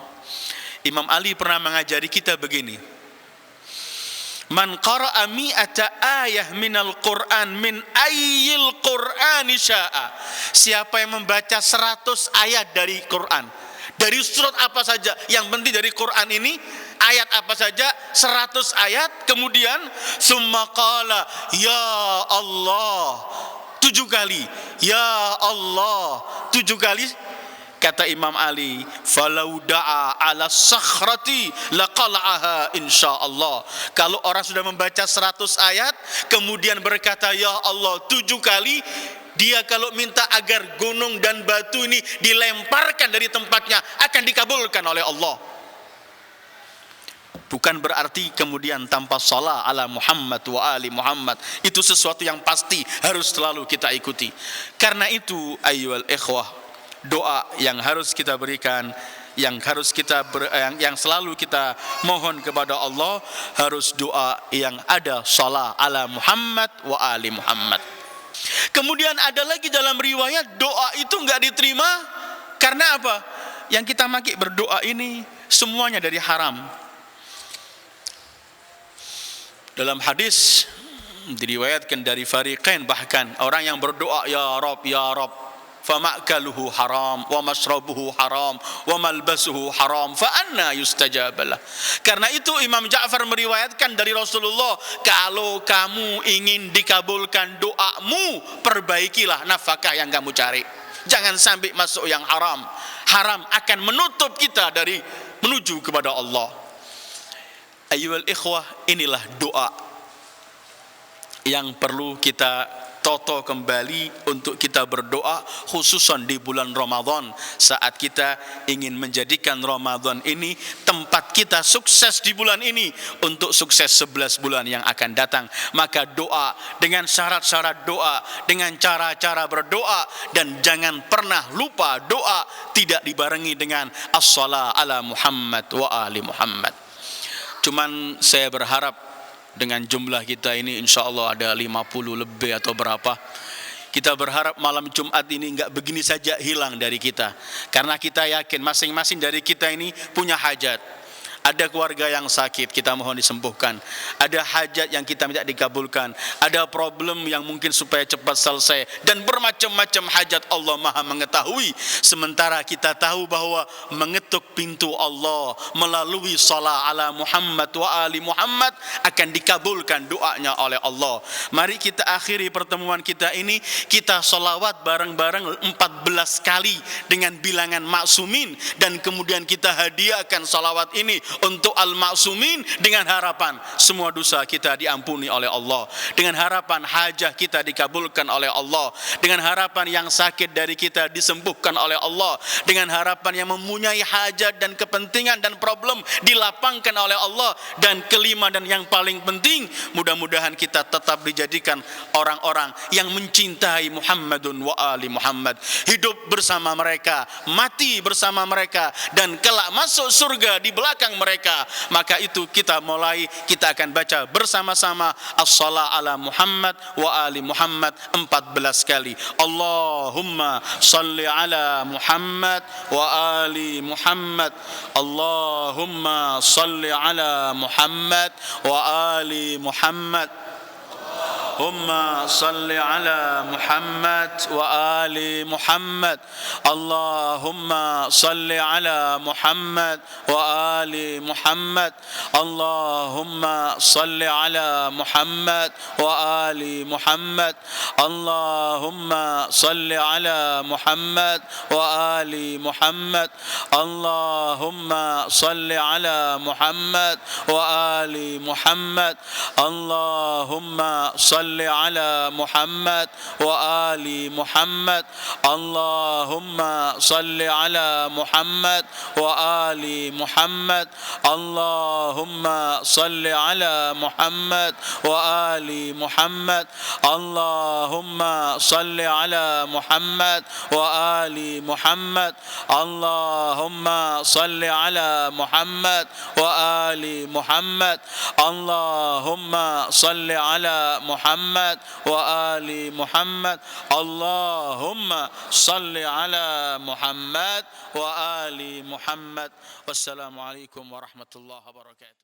Imam Ali pernah mengajari kita begini, man qara'a mi'ata ayah minal Qur'an min ayyil Qur'ani sya'a, siapa yang membaca 100 ayat dari Qur'an, dari surat apa saja, yang penting dari Quran ini ayat apa saja, 100 ayat, kemudian summa qala ya Allah 7 kali, ya Allah 7 kali, kata Imam Ali, falau da'a ala sakhrati laqala'aha insyaallah. Kalau orang sudah membaca 100 ayat kemudian berkata ya Allah 7 kali, dia kalau minta agar gunung dan batu ini dilemparkan dari tempatnya akan dikabulkan oleh Allah. Bukan berarti kemudian tanpa salat ala Muhammad wa ali Muhammad. Itu sesuatu yang pasti harus selalu kita ikuti. Karena itu ayyuhal ikhwah, doa yang harus kita berikan, yang harus kita yang selalu kita mohon kepada Allah, harus doa yang ada salat ala Muhammad wa ali Muhammad. Kemudian ada lagi dalam riwayat doa itu enggak diterima karena apa? Yang kita makin berdoa ini semuanya dari haram. Dalam hadis diriwayatkan dari fariqain, bahkan orang yang berdoa ya Rabb famakaluhu haram wa masrabuhu haram wa malbasuhu haram fa anna yustajabalah. Karena itu Imam Ja'far meriwayatkan dari Rasulullah, kalau kamu ingin dikabulkan doamu, perbaikilah nafkah yang kamu cari, jangan sampai masuk yang haram. Haram akan menutup kita dari menuju kepada Allah. Ayyuhal ikhwah, inilah doa yang perlu kita toto kembali untuk kita berdoa, khususan di bulan Ramadan, saat kita ingin menjadikan Ramadan ini tempat kita sukses di bulan ini untuk sukses 11 bulan yang akan datang. Maka doa dengan syarat-syarat doa, dengan cara-cara berdoa, dan jangan pernah lupa doa tidak dibarengi dengan as-salah ala Muhammad wa ali Muhammad. Cuman saya berharap dengan jumlah kita ini insya Allah ada 50 lebih atau berapa. Kita berharap malam Jumat ini enggak begini saja hilang dari kita. Karena kita yakin masing-masing dari kita ini punya hajat. Ada keluarga yang sakit, kita mohon disembuhkan. Ada hajat yang kita minta dikabulkan. Ada problem yang mungkin supaya cepat selesai. Dan bermacam-macam hajat Allah Maha mengetahui. Sementara kita tahu bahwa mengetuk pintu Allah melalui salat ala Muhammad wa ali Muhammad akan dikabulkan doanya oleh Allah. Mari kita akhiri pertemuan kita ini, kita salawat bareng-bareng 14 kali dengan bilangan maksumin. Dan kemudian kita hadiahkan salawat ini untuk al-maksumin dengan harapan semua dosa kita diampuni oleh Allah, dengan harapan hajah kita dikabulkan oleh Allah, dengan harapan yang sakit dari kita disembuhkan oleh Allah, dengan harapan yang mempunyai hajat dan kepentingan dan problem dilapangkan oleh Allah. Dan kelima dan yang paling penting, mudah-mudahan kita tetap dijadikan orang-orang yang mencintai Muhammadun wa ali Muhammad, hidup bersama mereka, mati bersama mereka, dan kelak masuk surga di belakang mereka. Maka itu kita mulai, kita akan baca bersama-sama as-salah ala Muhammad wa ali Muhammad 14 kali. Allahumma salli ala Muhammad wa ali Muhammad. Allahumma salli ala Muhammad wa ali Muhammad. Allahumma salli ala Muhammad wa ali Muhammad. Allahumma salli ala Muhammad wa ali Muhammad. Allahumma salli ala Muhammad wa ali Muhammad. Allahumma salli ala Muhammad wa ali Muhammad. Allahumma salli ala Muhammad wa ali Muhammad. Allahumma salli على محمد وآل محمد. اللهم صل على محمد وآل محمد. اللهم صل على محمد وآل محمد. اللهم صل على محمد وآل محمد. اللهم صل على محمد وآل محمد. اللهم صل على محمد وآل محمد. اللهم صل على محمد وآل محمد. والسلام عليكم ورحمة الله وبركاته.